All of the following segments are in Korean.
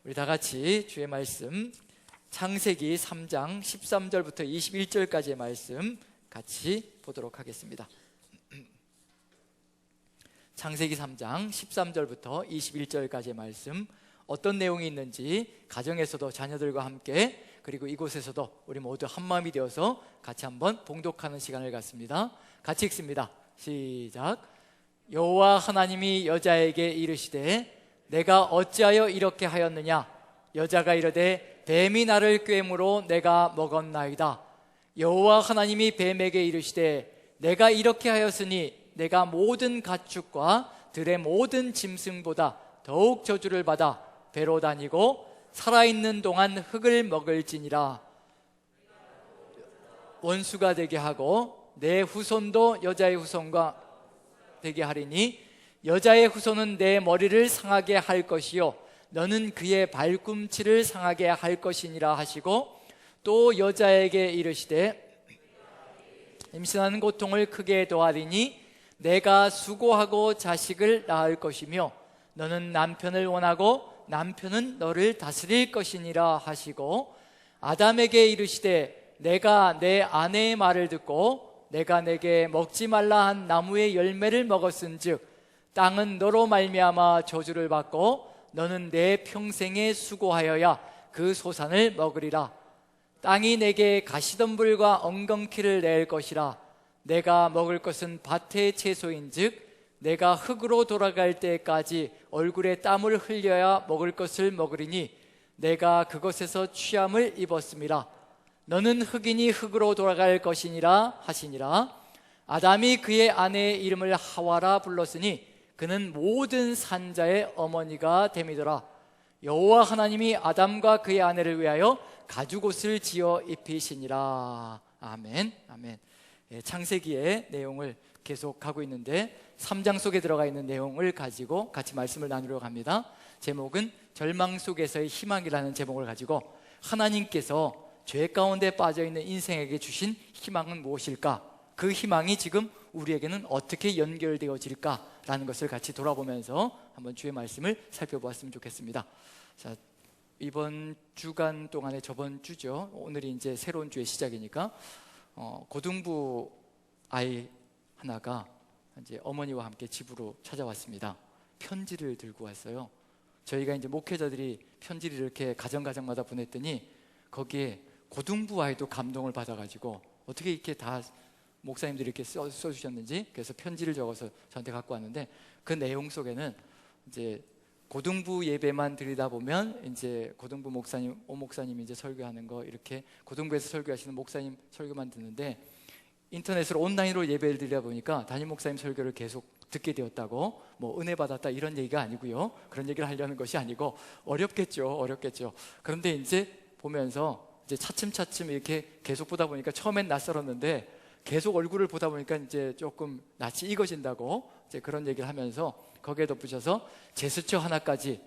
우리 다 같이 주의 말씀 창세기 3장 13절부터 21절까지의 말씀 같이 보도록 하겠습니다. 창세기 3장 13절부터 21절까지의 말씀, 어떤 내용이 있는지 가정에서도 자녀들과 함께, 그리고 이곳에서도 우리 모두 한마음이 되어서 같이 한번 봉독하는 시간을 갖습니다. 같이 읽습니다. 시작. 여호와 하나님이 여자에게 이르시되 내가 어찌하여 이렇게 하였느냐? 여자가 이르되 뱀이 나를 꾀므로 내가 먹었나이다. 여호와 하나님이 뱀에게 이르시되 내가 이렇게 하였으니 내가 모든 가축과 들의 모든 짐승보다 더욱 저주를 받아 배로 다니고 살아있는 동안 흙을 먹을지니라. 원수가 되게 하고 내 후손도 여자의 후손과 되게 하리니 여자의 후손은 내 머리를 상하게 할 것이요 너는 그의 발꿈치를 상하게 할 것이니라 하시고, 또 여자에게 이르시되 임신하는 고통을 크게 더하리니 내가 수고하고 자식을 낳을 것이며 너는 남편을 원하고 남편은 너를 다스릴 것이니라 하시고, 아담에게 이르시되 내가 내 아내의 말을 듣고 내가 내게 먹지 말라 한 나무의 열매를 먹었은즉 땅은 너로 말미암아 저주를 받고 너는 내 평생에 수고하여야 그 소산을 먹으리라. 땅이 내게 가시덤불과 엉겅퀴를 낼 것이라. 내가 먹을 것은 밭의 채소인즉 내가 흙으로 돌아갈 때까지 얼굴에 땀을 흘려야 먹을 것을 먹으리니 내가 그것에서 취함을 입었음이라. 너는 흙이니 흙으로 돌아갈 것이니라 하시니라. 아담이 그의 아내의 이름을 하와라 불렀으니 그는 모든 산자의 어머니가 됨이더라. 여호와 하나님이 아담과 그의 아내를 위하여 가죽옷을 지어 입히시니라. 아멘. 아멘. 창세기의 내용을 계속하고 있는데 3장 속에 들어가 있는 내용을 가지고 같이 말씀을 나누려고 합니다. 제목은 절망 속에서의 희망이라는 제목을 가지고, 하나님께서 죄 가운데 빠져있는 인생에게 주신 희망은 무엇일까? 그 희망이 지금 우리에게는 어떻게 연결되어질까라는 것을 같이 돌아보면서 한번 주의 말씀을 살펴보았으면 좋겠습니다. 자, 이번 주간 동안에 저번 주죠. 오늘이 이제 새로운 주의 시작이니까 고등부 아이 하나가 이제 어머니와 함께 집으로 찾아왔습니다. 편지를 들고 왔어요. 저희가 이제 목회자들이 편지를 이렇게 가정마다 보냈더니 거기에 고등부 아이도 감동을 받아가지고 어떻게 이렇게 다 목사님들이 이렇게 써주셨는지, 그래서 편지를 적어서 저한테 갖고 왔는데, 그 내용 속에는 이제 고등부 예배만 드리다 보면 이제 고등부 목사님, 오 목사님이 이제 설교하는 거, 이렇게 고등부에서 설교하시는 목사님 설교만 듣는데 인터넷으로 온라인으로 예배를 드리다 보니까 담임 목사님 설교를 계속 듣게 되었다고, 뭐 은혜 받았다 이런 얘기가 아니고요. 그런 얘기를 하려는 것이 아니고, 어렵겠죠. 그런데 이제 보면서 이제 차츰 이렇게 계속 보다 보니까 처음엔 낯설었는데 계속 얼굴을 보다 보니까 이제 조금 낯이 익어진다고 이제 그런 얘기를 하면서, 거기에 덧붙여서 제스처 하나까지,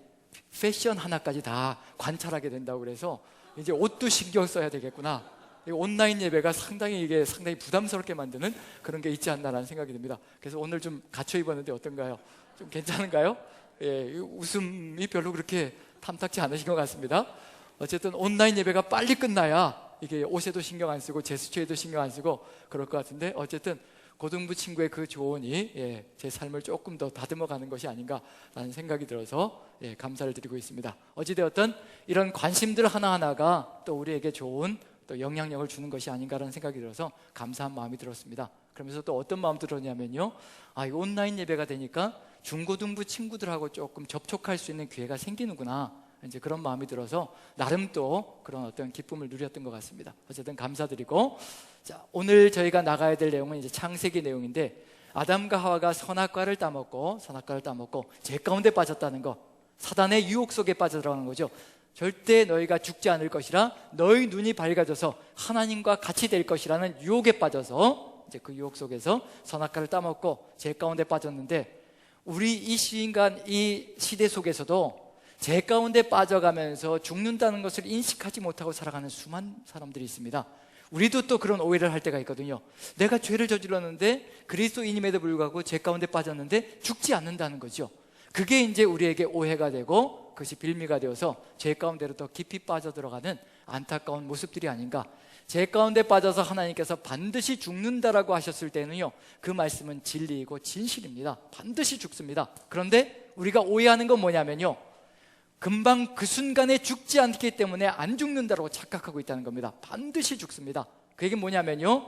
패션 하나까지 다 관찰하게 된다고, 그래서 이제 옷도 신경 써야 되겠구나. 온라인 예배가 상당히 부담스럽게 만드는 그런 게 있지 않나라는 생각이 듭니다. 그래서 오늘 좀 갖춰 입었는데 어떤가요? 좀 괜찮은가요? 예, 웃음이 별로 그렇게 탐탁지 않으신 것 같습니다. 어쨌든 온라인 예배가 빨리 끝나야 이게 옷에도 신경 안 쓰고 제스처에도 신경 안 쓰고 그럴 것 같은데, 어쨌든 고등부 친구의 그 조언이 제 삶을 조금 더 다듬어가는 것이 아닌가라는 생각이 들어서 감사를 드리고 있습니다. 어찌되었든 이런 관심들 하나하나가 또 우리에게 좋은 또 영향력을 주는 것이 아닌가라는 생각이 들어서 감사한 마음이 들었습니다. 그러면서 또 어떤 마음 들었냐면요, 이 온라인 예배가 되니까 중고등부 친구들하고 조금 접촉할 수 있는 기회가 생기는구나, 이제 그런 마음이 들어서 나름 또 그런 어떤 기쁨을 누렸던 것 같습니다. 어쨌든 감사드리고, 자, 오늘 저희가 나가야 될 내용은 이제 창세기 내용인데, 아담과 하와가 선악과를 따먹고 죄 가운데 빠졌다는 거, 사단의 유혹 속에 빠져들어가는 거죠. 절대 너희가 죽지 않을 것이라, 너희 눈이 밝아져서 하나님과 같이 될 것이라는 유혹에 빠져서 이제 그 유혹 속에서 선악과를 따먹고 죄 가운데 빠졌는데, 우리 이 시대 속에서도 죄 가운데 빠져가면서 죽는다는 것을 인식하지 못하고 살아가는 수많은 사람들이 있습니다. 우리도 또 그런 오해를 할 때가 있거든요. 내가 죄를 저질렀는데, 그리스도인임에도 불구하고 죄 가운데 빠졌는데 죽지 않는다는 거죠. 그게 이제 우리에게 오해가 되고 그것이 빌미가 되어서 죄 가운데로 더 깊이 빠져들어가는 안타까운 모습들이 아닌가. 죄 가운데 빠져서 하나님께서 반드시 죽는다라고 하셨을 때는요, 그 말씀은 진리이고 진실입니다. 반드시 죽습니다. 그런데 우리가 오해하는 건 뭐냐면요, 금방 그 순간에 죽지 않기 때문에 안 죽는다라고 착각하고 있다는 겁니다. 반드시 죽습니다. 그 얘기는 뭐냐면요,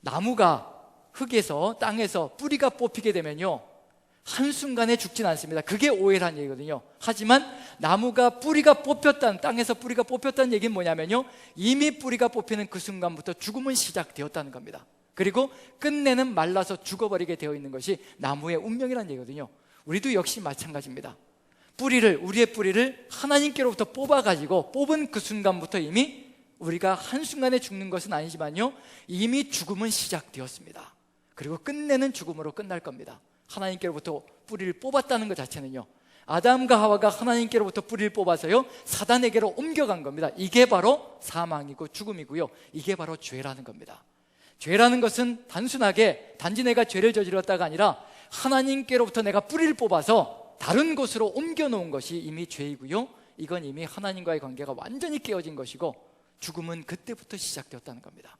나무가 흙에서 땅에서 뿌리가 뽑히게 되면요, 한순간에 죽진 않습니다. 그게 오해란 얘기거든요. 하지만 나무가 뿌리가 뽑혔다는, 땅에서 뿌리가 뽑혔다는 얘기는 뭐냐면요, 이미 뿌리가 뽑히는 그 순간부터 죽음은 시작되었다는 겁니다. 그리고 끝내는 말라서 죽어버리게 되어 있는 것이 나무의 운명이라는 얘기거든요. 우리도 역시 마찬가지입니다. 우리의 뿌리를 하나님께로부터 뽑아가지고 뽑은 그 순간부터 이미 우리가 한순간에 죽는 것은 아니지만요, 이미 죽음은 시작되었습니다. 그리고 끝내는 죽음으로 끝날 겁니다. 하나님께로부터 뿌리를 뽑았다는 것 자체는요, 아담과 하와가 하나님께로부터 뿌리를 뽑아서요 사단에게로 옮겨간 겁니다. 이게 바로 사망이고 죽음이고요, 이게 바로 죄라는 겁니다. 죄라는 것은 단순하게 단지 내가 죄를 저질렀다가 아니라 하나님께로부터 내가 뿌리를 뽑아서 다른 곳으로 옮겨놓은 것이 이미 죄이고요, 이건 이미 하나님과의 관계가 완전히 깨어진 것이고 죽음은 그때부터 시작되었다는 겁니다.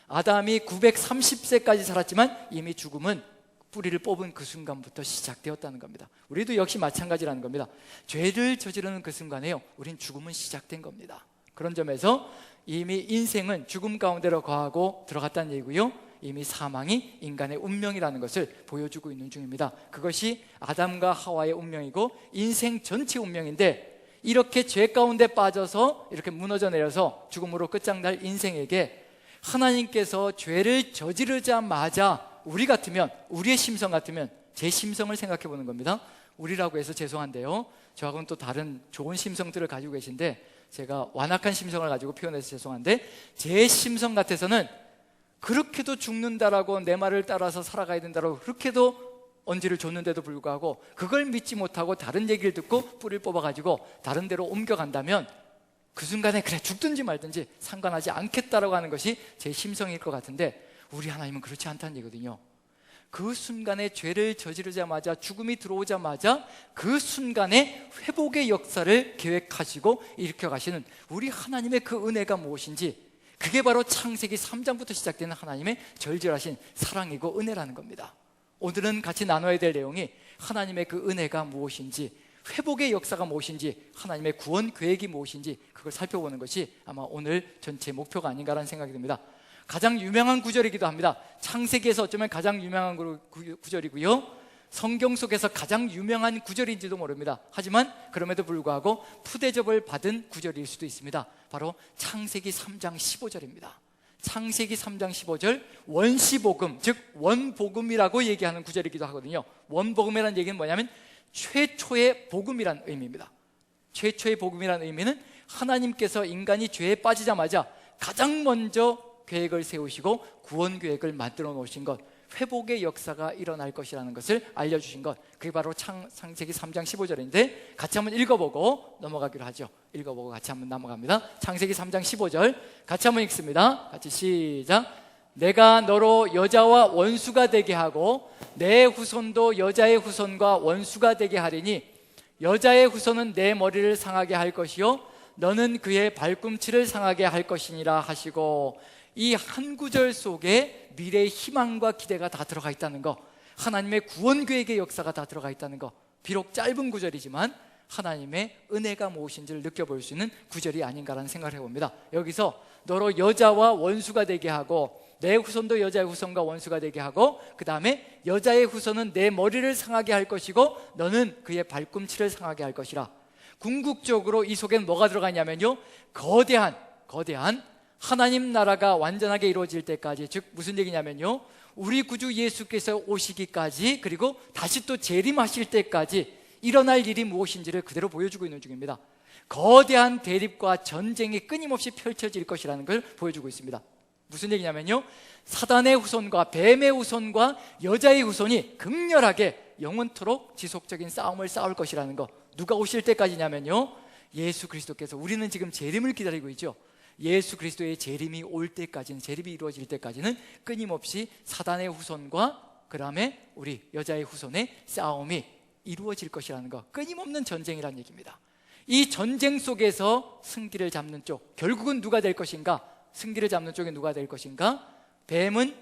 아담이 930세까지 살았지만 이미 죽음은 뿌리를 뽑은 그 순간부터 시작되었다는 겁니다. 우리도 역시 마찬가지라는 겁니다. 죄를 저지르는 그 순간에요, 우린 죽음은 시작된 겁니다. 그런 점에서 이미 인생은 죽음 가운데로 거하고 들어갔다는 얘기고요, 이미 사망이 인간의 운명이라는 것을 보여주고 있는 중입니다. 그것이 아담과 하와의 운명이고 인생 전체 운명인데, 이렇게 죄 가운데 빠져서 이렇게 무너져 내려서 죽음으로 끝장날 인생에게 하나님께서 죄를 저지르자마자 우리 같으면, 우리의 심성 같으면, 제 심성을 생각해 보는 겁니다. 우리라고 해서 죄송한데요, 저하고는 또 다른 좋은 심성들을 가지고 계신데 제가 완악한 심성을 가지고 표현해서 죄송한데, 제 심성 같아서는 그렇게도 죽는다라고 내 말을 따라서 살아가야 된다라고 그렇게도 언지를 줬는데도 불구하고 그걸 믿지 못하고 다른 얘기를 듣고 뿌리를 뽑아가지고 다른 데로 옮겨간다면 그 순간에 그래 죽든지 말든지 상관하지 않겠다라고 하는 것이 제 심성일 것 같은데, 우리 하나님은 그렇지 않다는 얘기거든요. 그 순간에 죄를 저지르자마자, 죽음이 들어오자마자 그 순간에 회복의 역사를 계획하시고 일으켜 가시는 우리 하나님의 그 은혜가 무엇인지, 그게 바로 창세기 3장부터 시작되는 하나님의 절절하신 사랑이고 은혜라는 겁니다. 오늘은 같이 나눠야 될 내용이 하나님의 그 은혜가 무엇인지, 회복의 역사가 무엇인지, 하나님의 구원 계획이 무엇인지, 그걸 살펴보는 것이 아마 오늘 전체 목표가 아닌가라는 생각이 듭니다. 가장 유명한 구절이기도 합니다. 창세기에서 어쩌면 가장 유명한 구절이고요, 성경 속에서 가장 유명한 구절인지도 모릅니다. 하지만 그럼에도 불구하고 푸대접을 받은 구절일 수도 있습니다. 바로 창세기 3장 15절입니다 창세기 3장 15절, 원시복음, 즉 원복음이라고 얘기하는 구절이기도 하거든요. 원복음이라는 얘기는 뭐냐면 최초의 복음이라는 의미입니다. 최초의 복음이라는 의미는 하나님께서 인간이 죄에 빠지자마자 가장 먼저 계획을 세우시고 구원 계획을 만들어 놓으신 것, 회복의 역사가 일어날 것이라는 것을 알려주신 것, 그게 바로 창세기 3장 15절인데 같이 한번 읽어보고 넘어가기로 하죠. 읽어보고 같이 한번 넘어갑니다. 창세기 3장 15절 같이 한번 읽습니다. 같이 시작. 내가 너로 여자와 원수가 되게 하고 내 후손도 여자의 후손과 원수가 되게 하리니 여자의 후손은 내 머리를 상하게 할 것이요 너는 그의 발꿈치를 상하게 할 것이니라 하시고, 이 한 구절 속에 미래의 희망과 기대가 다 들어가 있다는 거, 하나님의 구원 계획의 역사가 다 들어가 있다는 거, 비록 짧은 구절이지만 하나님의 은혜가 무엇인지를 느껴볼 수 있는 구절이 아닌가라는 생각을 해봅니다. 여기서 너로 여자와 원수가 되게 하고 내 후손도 여자의 후손과 원수가 되게 하고, 그 다음에 여자의 후손은 내 머리를 상하게 할 것이고 너는 그의 발꿈치를 상하게 할 것이라. 궁극적으로 이 속에는 뭐가 들어가 있냐면요, 거대한 하나님 나라가 완전하게 이루어질 때까지, 즉 무슨 얘기냐면요, 우리 구주 예수께서 오시기까지, 그리고 다시 또 재림하실 때까지 일어날 일이 무엇인지를 그대로 보여주고 있는 중입니다. 거대한 대립과 전쟁이 끊임없이 펼쳐질 것이라는 걸 보여주고 있습니다. 무슨 얘기냐면요, 사단의 후손과 뱀의 후손과 여자의 후손이 극렬하게 영원토록 지속적인 싸움을 싸울 것이라는 거. 누가 오실 때까지냐면요, 예수 그리스도께서, 우리는 지금 재림을 기다리고 있죠. 예수 그리스도의 재림이 올 때까지는, 재림이 이루어질 때까지는 끊임없이 사단의 후손과 그 다음에 우리 여자의 후손의 싸움이 이루어질 것이라는 거, 끊임없는 전쟁이라는 얘기입니다. 이 전쟁 속에서 승기를 잡는 쪽, 결국은 누가 될 것인가? 승기를 잡는 쪽이 누가 될 것인가? 뱀은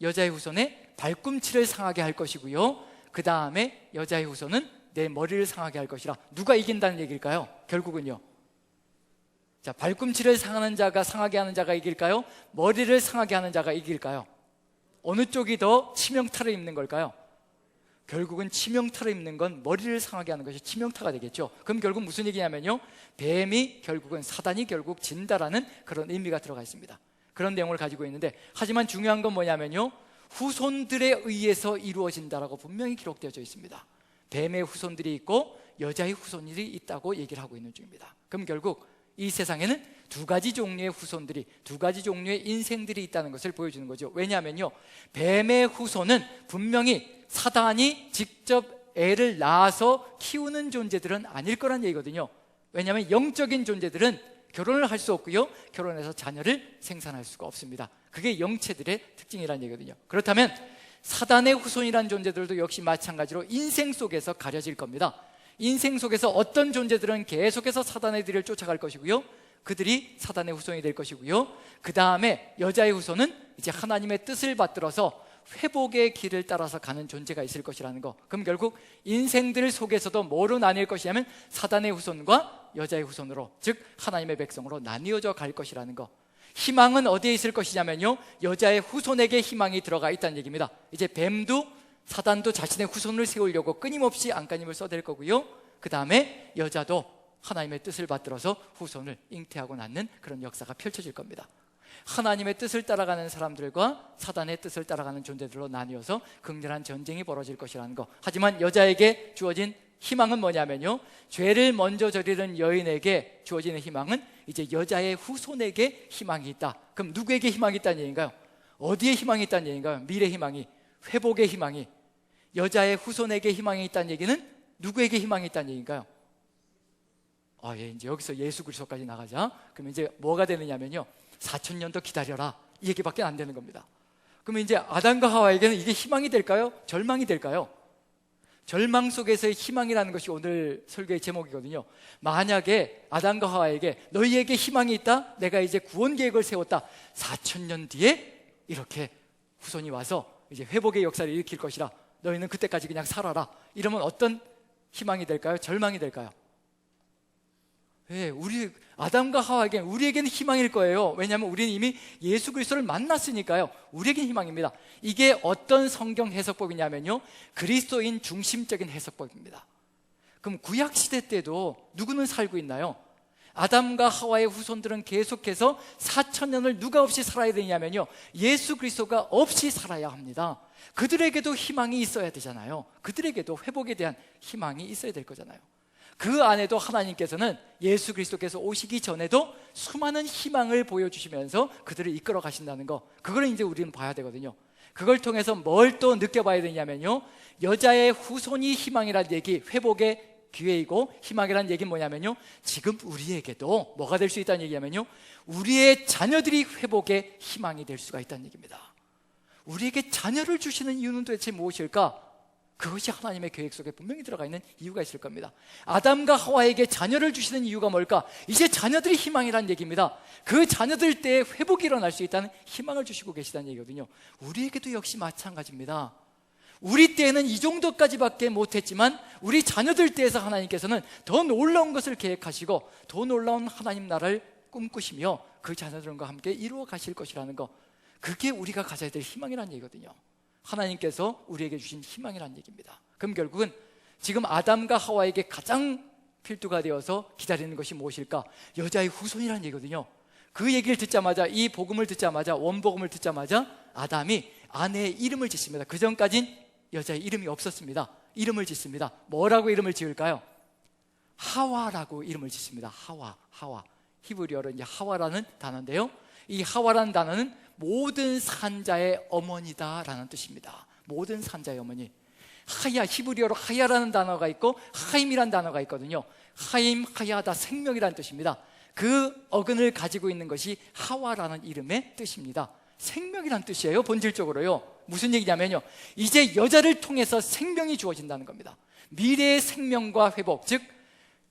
여자의 후손의 발꿈치를 상하게 할 것이고요, 그 다음에 여자의 후손은 내 머리를 상하게 할 것이라. 누가 이긴다는 얘기일까요? 결국은요, 자, 발꿈치를 상하는 자가, 상하게 하는 자가 이길까요? 머리를 상하게 하는 자가 이길까요? 어느 쪽이 더 치명타를 입는 걸까요? 결국은 치명타를 입는 건 머리를 상하게 하는 것이 치명타가 되겠죠. 그럼 결국 무슨 얘기냐면요, 뱀이 결국은, 사단이 결국 진다라는 그런 의미가 들어가 있습니다. 그런 내용을 가지고 있는데, 하지만 중요한 건 뭐냐면요, 후손들에 의해서 이루어진다라고 분명히 기록되어져 있습니다. 뱀의 후손들이 있고 여자의 후손들이 있다고 얘기를 하고 있는 중입니다. 그럼 결국 이 세상에는 두 가지 종류의 후손들이, 두 가지 종류의 인생들이 있다는 것을 보여주는 거죠. 왜냐하면요, 뱀의 후손은 분명히 사단이 직접 애를 낳아서 키우는 존재들은 아닐 거란 얘기거든요. 왜냐하면 영적인 존재들은 결혼을 할 수 없고요, 결혼해서 자녀를 생산할 수가 없습니다. 그게 영체들의 특징이라는 얘기거든요. 그렇다면 사단의 후손이라는 존재들도 역시 마찬가지로 인생 속에서 가려질 겁니다. 인생 속에서 어떤 존재들은 계속해서 사단의 뒤를 쫓아갈 것이고요, 그들이 사단의 후손이 될 것이고요, 그 다음에 여자의 후손은 이제 하나님의 뜻을 받들어서 회복의 길을 따라서 가는 존재가 있을 것이라는 거. 그럼 결국 인생들 속에서도 뭐로 나뉠 것이냐면 사단의 후손과 여자의 후손으로, 즉 하나님의 백성으로 나뉘어져 갈 것이라는 거. 희망은 어디에 있을 것이냐면요, 여자의 후손에게 희망이 들어가 있다는 얘기입니다. 이제 뱀도 사단도 자신의 후손을 세우려고 끊임없이 안간힘을 써댈 거고요, 그 다음에 여자도 하나님의 뜻을 받들어서 후손을 잉태하고 낳는 그런 역사가 펼쳐질 겁니다. 하나님의 뜻을 따라가는 사람들과 사단의 뜻을 따라가는 존재들로 나뉘어서 극렬한 전쟁이 벌어질 것이라는 거. 하지만 여자에게 주어진 희망은 뭐냐면요, 죄를 먼저 저지른 여인에게 주어지는 희망은 이제 여자의 후손에게 희망이 있다. 그럼 누구에게 희망이 있다는 얘기인가요? 어디에 희망이 있다는 얘기인가요? 미래 희망이, 회복의 희망이, 여자의 후손에게 희망이 있다는 얘기는 누구에게 희망이 있다는 얘기인가요? 이제 여기서 예수 그리스도까지 나가자. 그럼 이제 뭐가 되느냐면요, 4000년 더 기다려라, 이 얘기밖에 안 되는 겁니다. 그러면 이제 아담과 하와에게는 이게 희망이 될까요? 절망이 될까요? 절망 속에서의 희망이라는 것이 오늘 설교의 제목이거든요. 만약에 아담과 하와에게 너희에게 희망이 있다, 내가 이제 구원 계획을 세웠다, 4000년 뒤에 이렇게 후손이 와서 이제 회복의 역사를 일으킬 것이라, 너희는 그때까지 그냥 살아라, 이러면 어떤 희망이 될까요? 절망이 될까요? 우리 아담과 하와에게는, 우리에게는 희망일 거예요. 왜냐하면 우리는 이미 예수 그리스도를 만났으니까요. 우리에게는 희망입니다. 이게 어떤 성경 해석법이냐면요, 그리스도인 중심적인 해석법입니다. 그럼 구약시대 때도 누구는 살고 있나요? 아담과 하와의 후손들은 계속해서 4000년을 누가 없이 살아야 되냐면요, 예수 그리스도가 없이 살아야 합니다. 그들에게도 희망이 있어야 되잖아요. 그들에게도 회복에 대한 희망이 있어야 될 거잖아요. 그 안에도 하나님께서는 예수 그리스도께서 오시기 전에도 수많은 희망을 보여주시면서 그들을 이끌어 가신다는 거, 그걸 이제 우리는 봐야 되거든요. 그걸 통해서 뭘 또 느껴봐야 되냐면요, 여자의 후손이 희망이라는 얘기, 회복의 기회이고 희망이라는 얘기는 뭐냐면요, 지금 우리에게도 뭐가 될 수 있다는 얘기냐면요, 우리의 자녀들이 회복의 희망이 될 수가 있다는 얘기입니다. 우리에게 자녀를 주시는 이유는 도대체 무엇일까? 그것이 하나님의 계획 속에 분명히 들어가 있는 이유가 있을 겁니다. 아담과 하와에게 자녀를 주시는 이유가 뭘까? 이제 자녀들이 희망이라는 얘기입니다. 그 자녀들 때에 회복이 일어날 수 있다는 희망을 주시고 계시다는 얘기거든요. 우리에게도 역시 마찬가지입니다. 우리 때에는 이 정도까지밖에 못했지만 우리 자녀들 때에서 하나님께서는 더 놀라운 것을 계획하시고 더 놀라운 하나님 나라를 꿈꾸시며 그 자녀들과 함께 이루어 가실 것이라는 거, 그게 우리가 가져야 될 희망이라는 얘기거든요. 하나님께서 우리에게 주신 희망이라는 얘기입니다. 그럼 결국은 지금 아담과 하와에게 가장 필두가 되어서 기다리는 것이 무엇일까? 여자의 후손이라는 얘기거든요. 그 얘기를 듣자마자, 이 복음을 듣자마자, 원복음을 듣자마자 아담이 아내의 이름을 짓습니다. 그 전까진 여자의 이름이 없었습니다. 이름을 짓습니다. 뭐라고 이름을 지을까요? 하와라고 이름을 짓습니다. 하와. 히브리어로 이제 하와라는 단어인데요, 이 하와라는 단어는 모든 산자의 어머니다라는 뜻입니다. 모든 산자의 어머니. 하야, 히브리어로 하야라는 단어가 있고 하임이라는 단어가 있거든요. 하임, 하야다, 생명이라는 뜻입니다. 그 어근을 가지고 있는 것이 하와라는 이름의 뜻입니다. 생명이라는 뜻이에요. 본질적으로요. 무슨 얘기냐면요, 이제 여자를 통해서 생명이 주어진다는 겁니다. 미래의 생명과 회복, 즉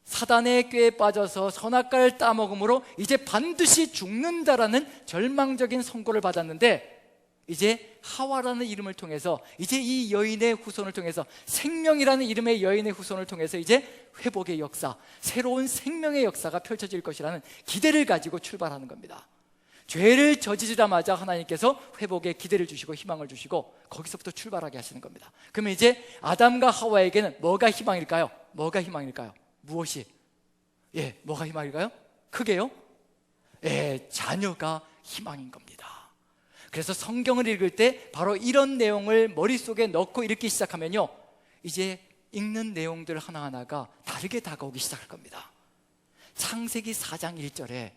사단의 꾀에 빠져서 선악과를 따먹음으로 이제 반드시 죽는다라는 절망적인 선고를 받았는데, 이제 하와라는 이름을 통해서, 이제 이 여인의 후손을 통해서, 생명이라는 이름의 여인의 후손을 통해서 이제 회복의 역사, 새로운 생명의 역사가 펼쳐질 것이라는 기대를 가지고 출발하는 겁니다. 죄를 저지르자마자 하나님께서 회복의 기대를 주시고 희망을 주시고 거기서부터 출발하게 하시는 겁니다. 그러면 이제 아담과 하와에게는 뭐가 희망일까요? 뭐가 희망일까요? 무엇이? 뭐가 희망일까요? 크게요? 자녀가 희망인 겁니다. 그래서 성경을 읽을 때 바로 이런 내용을 머릿속에 넣고 읽기 시작하면요, 이제 읽는 내용들 하나하나가 다르게 다가오기 시작할 겁니다. 창세기 4장 1절에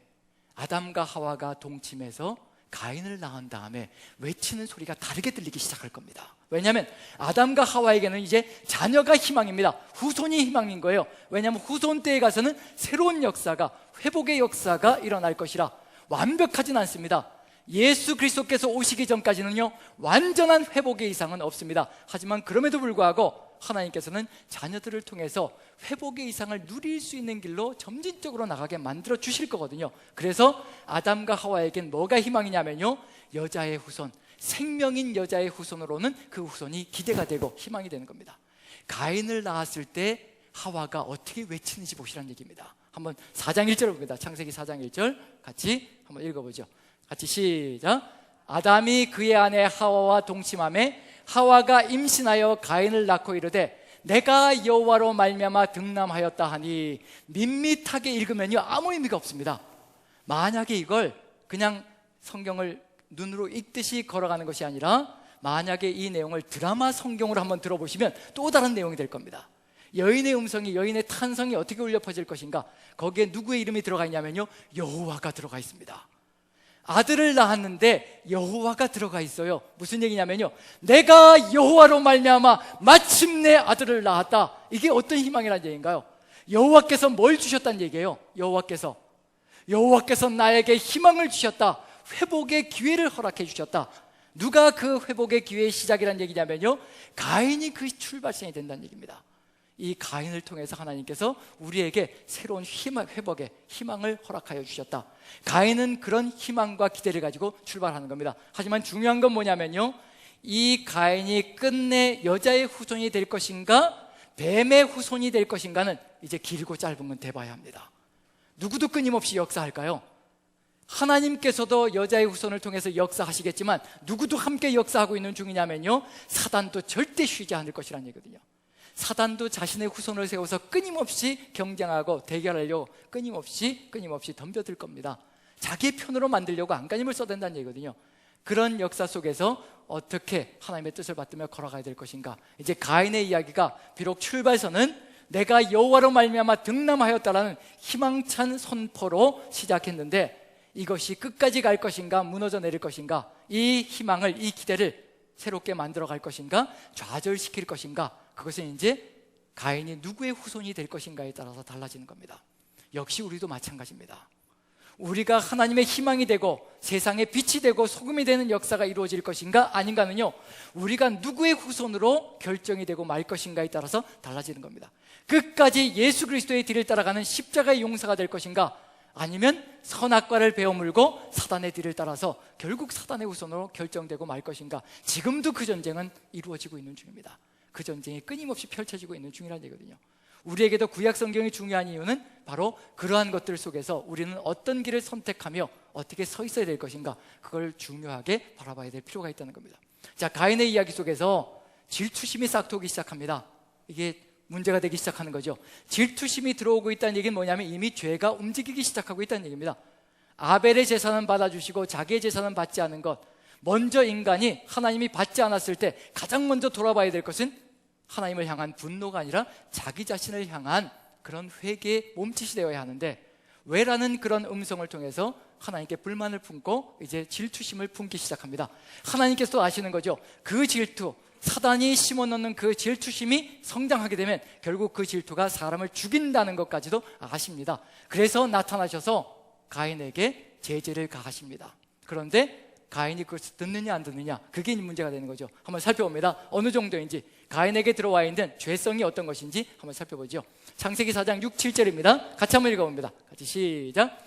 아담과 하와가 동침해서 가인을 낳은 다음에 외치는 소리가 다르게 들리기 시작할 겁니다. 왜냐하면 아담과 하와에게는 이제 자녀가 희망입니다. 후손이 희망인 거예요. 왜냐하면 후손 때에 가서는 새로운 역사가, 회복의 역사가 일어날 것이라. 완벽하진 않습니다. 예수 그리스도께서 오시기 전까지는요, 완전한 회복의 이상은 없습니다. 하지만 그럼에도 불구하고 하나님께서는 자녀들을 통해서 회복의 이상을 누릴 수 있는 길로 점진적으로 나가게 만들어 주실 거거든요. 그래서 아담과 하와에겐 뭐가 희망이냐면요, 여자의 후손, 생명인 여자의 후손으로는 그 후손이 기대가 되고 희망이 되는 겁니다. 가인을 낳았을 때 하와가 어떻게 외치는지 보시라는 얘기입니다. 한번 4장 1절을 봅니다. 창세기 4장 1절 같이 한번 읽어보죠. 같이 시작. 아담이 그의 아내 하와와 동침하매 하와가 임신하여 가인을 낳고 이르되 내가 여호와로 말미암아 등남하였다 하니, 밋밋하게 읽으면요 아무 의미가 없습니다. 만약에 이걸 그냥 성경을 눈으로 읽듯이 걸어가는 것이 아니라 만약에 이 내용을 드라마 성경으로 한번 들어보시면 또 다른 내용이 될 겁니다. 여인의 음성이, 여인의 탄성이 어떻게 울려 퍼질 것인가, 거기에 누구의 이름이 들어가 있냐면요, 여호와가 들어가 있습니다. 아들을 낳았는데 여호와가 들어가 있어요. 무슨 얘기냐면요, 내가 여호와로 말미암아 마침내 아들을 낳았다. 이게 어떤 희망이라는 얘기인가요? 여호와께서 뭘 주셨다는 얘기예요? 여호와께서 나에게 희망을 주셨다. 회복의 기회를 허락해 주셨다. 누가 그 회복의 기회의 시작이라는 얘기냐면요, 가인이 그 출발선이 된다는 얘기입니다. 이 가인을 통해서 하나님께서 우리에게 새로운 희망, 회복의 희망을 허락하여 주셨다. 가인은 그런 희망과 기대를 가지고 출발하는 겁니다. 하지만 중요한 건 뭐냐면요, 이 가인이 끝내 여자의 후손이 될 것인가 뱀의 후손이 될 것인가는 이제 길고 짧은 건 대봐야 합니다. 누구도 끊임없이 역사할까요? 하나님께서도 여자의 후손을 통해서 역사하시겠지만 누구도 함께 역사하고 있는 중이냐면요, 사단도 절대 쉬지 않을 것이라는 얘기거든요. 사단도 자신의 후손을 세워서 끊임없이 경쟁하고 대결하려고 끊임없이 덤벼들 겁니다. 자기 편으로 만들려고 안간힘을 써댄다는 얘기거든요. 그런 역사 속에서 어떻게 하나님의 뜻을 받들며 걸어가야 될 것인가. 이제 가인의 이야기가 비록 출발선은 내가 여호와로 말미암아 등남하였다라는 희망찬 선포로 시작했는데, 이것이 끝까지 갈 것인가 무너져 내릴 것인가, 이 희망을, 이 기대를 새롭게 만들어 갈 것인가 좌절시킬 것인가, 그것은 이제 가인이 누구의 후손이 될 것인가에 따라서 달라지는 겁니다. 역시 우리도 마찬가지입니다. 우리가 하나님의 희망이 되고 세상의 빛이 되고 소금이 되는 역사가 이루어질 것인가 아닌가는요, 우리가 누구의 후손으로 결정이 되고 말 것인가에 따라서 달라지는 겁니다. 끝까지 예수 그리스도의 뒤를 따라가는 십자가의 용사가 될 것인가, 아니면 선악과를 베어물고 사단의 뒤를 따라서 결국 사단의 후손으로 결정되고 말 것인가. 지금도 그 전쟁은 이루어지고 있는 중입니다. 그 전쟁이 끊임없이 펼쳐지고 있는 중이라는 얘기거든요. 우리에게도 구약 성경이 중요한 이유는 바로 그러한 것들 속에서 우리는 어떤 길을 선택하며 어떻게 서 있어야 될 것인가, 그걸 중요하게 바라봐야 될 필요가 있다는 겁니다. 자, 가인의 이야기 속에서 질투심이 싹트오기 시작합니다. 이게 문제가 되기 시작하는 거죠. 질투심이 들어오고 있다는 얘기는 뭐냐면 이미 죄가 움직이기 시작하고 있다는 얘기입니다. 아벨의 제사는 받아주시고 자기의 제사는 받지 않은 것, 먼저 인간이 하나님이 받지 않았을 때 가장 먼저 돌아봐야 될 것은 하나님을 향한 분노가 아니라 자기 자신을 향한 그런 회개의 몸짓이 되어야 하는데, 왜라는 그런 음성을 통해서 하나님께 불만을 품고 이제 질투심을 품기 시작합니다. 하나님께서도 아시는 거죠. 그 질투, 사단이 심어놓는 그 질투심이 성장하게 되면 결국 그 질투가 사람을 죽인다는 것까지도 아십니다. 그래서 나타나셔서 가인에게 제재를 가하십니다. 그런데 가인이 그것을 듣느냐 안 듣느냐, 그게 문제가 되는 거죠. 한번 살펴봅니다. 어느 정도인지, 가인에게 들어와 있는 죄성이 어떤 것인지 한번 살펴보죠. 창세기 4장 6, 7절입니다. 같이 한번 읽어봅니다. 같이 시작.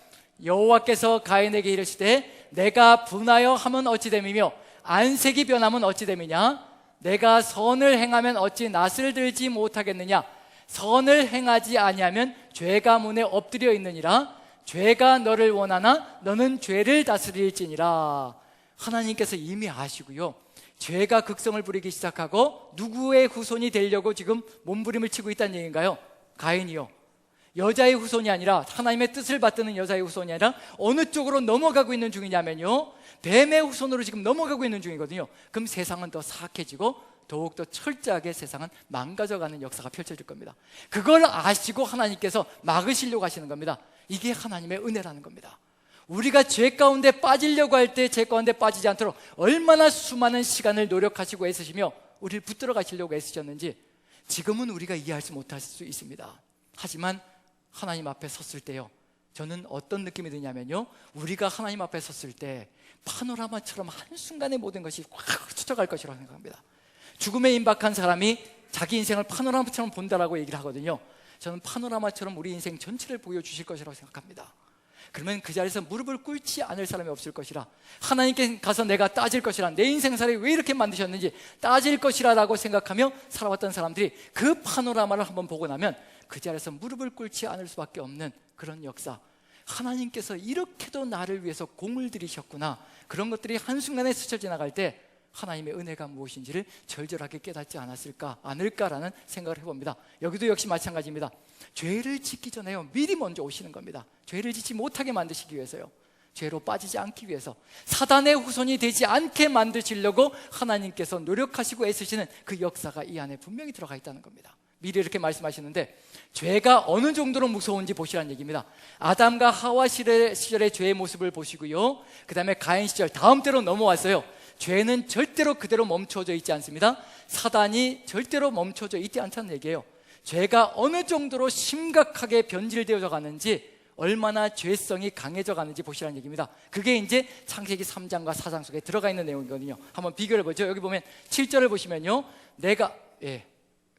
여호와께서 가인에게 이르시되 내가 분하여 하면 어찌 됨이며 안색이 변하면 어찌 됨이냐. 내가 선을 행하면 어찌 낯을 들지 못하겠느냐. 선을 행하지 아니하면 죄가 문에 엎드려 있느니라. 죄가 너를 원하나 너는 죄를 다스릴지니라. 하나님께서 이미 아시고요, 죄가 극성을 부리기 시작하고 누구의 후손이 되려고 지금 몸부림을 치고 있다는 얘기인가요? 가인이요. 여자의 후손이 아니라, 하나님의 뜻을 받드는 여자의 후손이 아니라 어느 쪽으로 넘어가고 있는 중이냐면요, 뱀의 후손으로 지금 넘어가고 있는 중이거든요. 그럼 세상은 더 사악해지고 더욱더 철저하게 세상은 망가져가는 역사가 펼쳐질 겁니다. 그걸 아시고 하나님께서 막으시려고 하시는 겁니다. 이게 하나님의 은혜라는 겁니다. 우리가 죄 가운데 빠지려고 할 때 죄 가운데 빠지지 않도록 얼마나 수많은 시간을 노력하시고 애쓰시며 우리를 붙들어 가시려고 애쓰셨는지 지금은 우리가 이해할 수 못할 수 있습니다. 하지만 하나님 앞에 섰을 때요, 저는 어떤 느낌이 드냐면요, 우리가 하나님 앞에 섰을 때 파노라마처럼 한순간에 모든 것이 확 스쳐갈 것이라고 생각합니다. 죽음에 임박한 사람이 자기 인생을 파노라마처럼 본다라고 얘기를 하거든요. 저는 파노라마처럼 우리 인생 전체를 보여주실 것이라고 생각합니다. 그러면 그 자리에서 무릎을 꿇지 않을 사람이 없을 것이라, 하나님께 가서 내가 따질 것이라, 내 인생살이 왜 이렇게 만드셨는지 따질 것이라 라고 생각하며 살아왔던 사람들이 그 파노라마를 한번 보고 나면 그 자리에서 무릎을 꿇지 않을 수밖에 없는 그런 역사. 하나님께서 이렇게도 나를 위해서 공을 들이셨구나, 그런 것들이 한순간에 스쳐 지나갈 때 하나님의 은혜가 무엇인지를 절절하게 깨닫지 않을까라는 생각을 해봅니다. 여기도 역시 마찬가지입니다. 죄를 짓기 전에요, 미리 먼저 오시는 겁니다. 죄를 짓지 못하게 만드시기 위해서요, 죄로 빠지지 않기 위해서, 사단의 후손이 되지 않게 만드시려고 하나님께서 노력하시고 애쓰시는 그 역사가 이 안에 분명히 들어가 있다는 겁니다. 미리 이렇게 말씀하시는데, 죄가 어느 정도로 무서운지 보시라는 얘기입니다. 아담과 하와 시절의 죄의 모습을 보시고요, 그 다음에 가인 시절, 다음 때로 넘어왔어요. 죄는 절대로 그대로 멈춰져 있지 않습니다. 사단이 절대로 멈춰져 있지 않다는 얘기예요. 죄가 어느 정도로 심각하게 변질되어져 가는지, 얼마나 죄성이 강해져 가는지 보시라는 얘기입니다. 그게 이제 창세기 3장과 4장 속에 들어가 있는 내용이거든요. 한번 비교를 해보죠. 여기 보면 7절을 보시면요,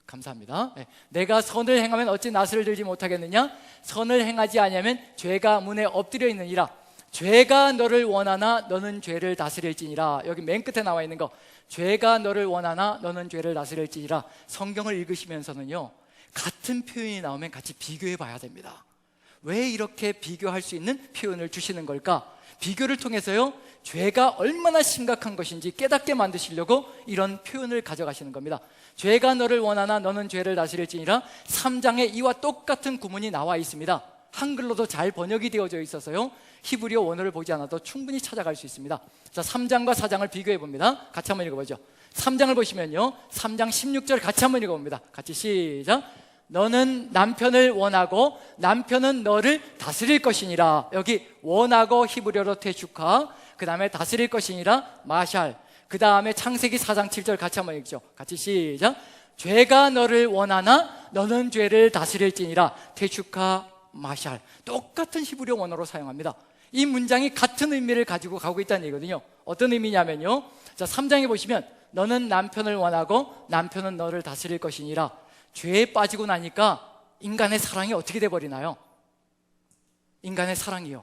감사합니다. 내가 선을 행하면 어찌 낯을 들지 못하겠느냐. 선을 행하지 아니하면 죄가 문에 엎드려 있느니라. 죄가 너를 원하나 너는 죄를 다스릴지니라. 여기 맨 끝에 나와 있는 거, 죄가 너를 원하나 너는 죄를 다스릴지니라. 성경을 읽으시면서는요, 같은 표현이 나오면 같이 비교해 봐야 됩니다. 왜 이렇게 비교할 수 있는 표현을 주시는 걸까? 비교를 통해서요, 죄가 얼마나 심각한 것인지 깨닫게 만드시려고 이런 표현을 가져가시는 겁니다. 죄가 너를 원하나 너는 죄를 다스릴지니라. 3장에 이와 똑같은 구문이 나와 있습니다. 한글로도 잘 번역이 되어져 있어서요, 히브리어 원어를 보지 않아도 충분히 찾아갈 수 있습니다. 자, 3장과 4장을 비교해 봅니다. 같이 한번 읽어보죠. 3장을 보시면요, 3장 16절 같이 한번 읽어봅니다. 같이 시작. 너는 남편을 원하고 남편은 너를 다스릴 것이니라. 여기 원하고 히브리어로 테슈카, 그 다음에 다스릴 것이니라 마샬, 그 다음에 창세기 4장 7절 같이 한번 읽죠. 같이 시작. 죄가 너를 원하나 너는 죄를 다스릴지니라. 테슈카 마샬. 똑같은 히브리어 원어로 사용합니다. 이 문장이 같은 의미를 가지고 가고 있다는 얘기거든요. 어떤 의미냐면요, 자, 3장에 보시면 너는 남편을 원하고 남편은 너를 다스릴 것이니라. 죄에 빠지고 나니까 인간의 사랑이 어떻게 돼버리나요? 인간의 사랑이요,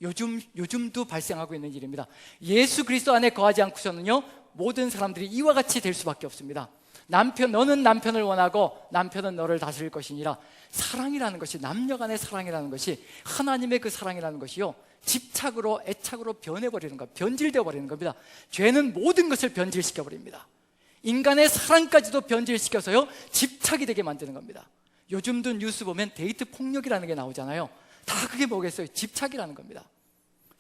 요즘도 발생하고 있는 일입니다. 예수 그리스도 안에 거하지 않고서는요, 모든 사람들이 이와 같이 될 수밖에 없습니다. 너는 남편을 원하고 남편은 너를 다스릴 것이니라. 사랑이라는 것이, 남녀 간의 사랑이라는 것이, 하나님의 그 사랑이라는 것이요, 집착으로 애착으로 변해버리는 것, 변질되어 버리는 겁니다. 죄는 모든 것을 변질시켜 버립니다. 인간의 사랑까지도 변질시켜서요, 집착이 되게 만드는 겁니다. 요즘도 뉴스 보면 데이트 폭력이라는 게 나오잖아요. 다 그게 뭐겠어요? 집착이라는 겁니다.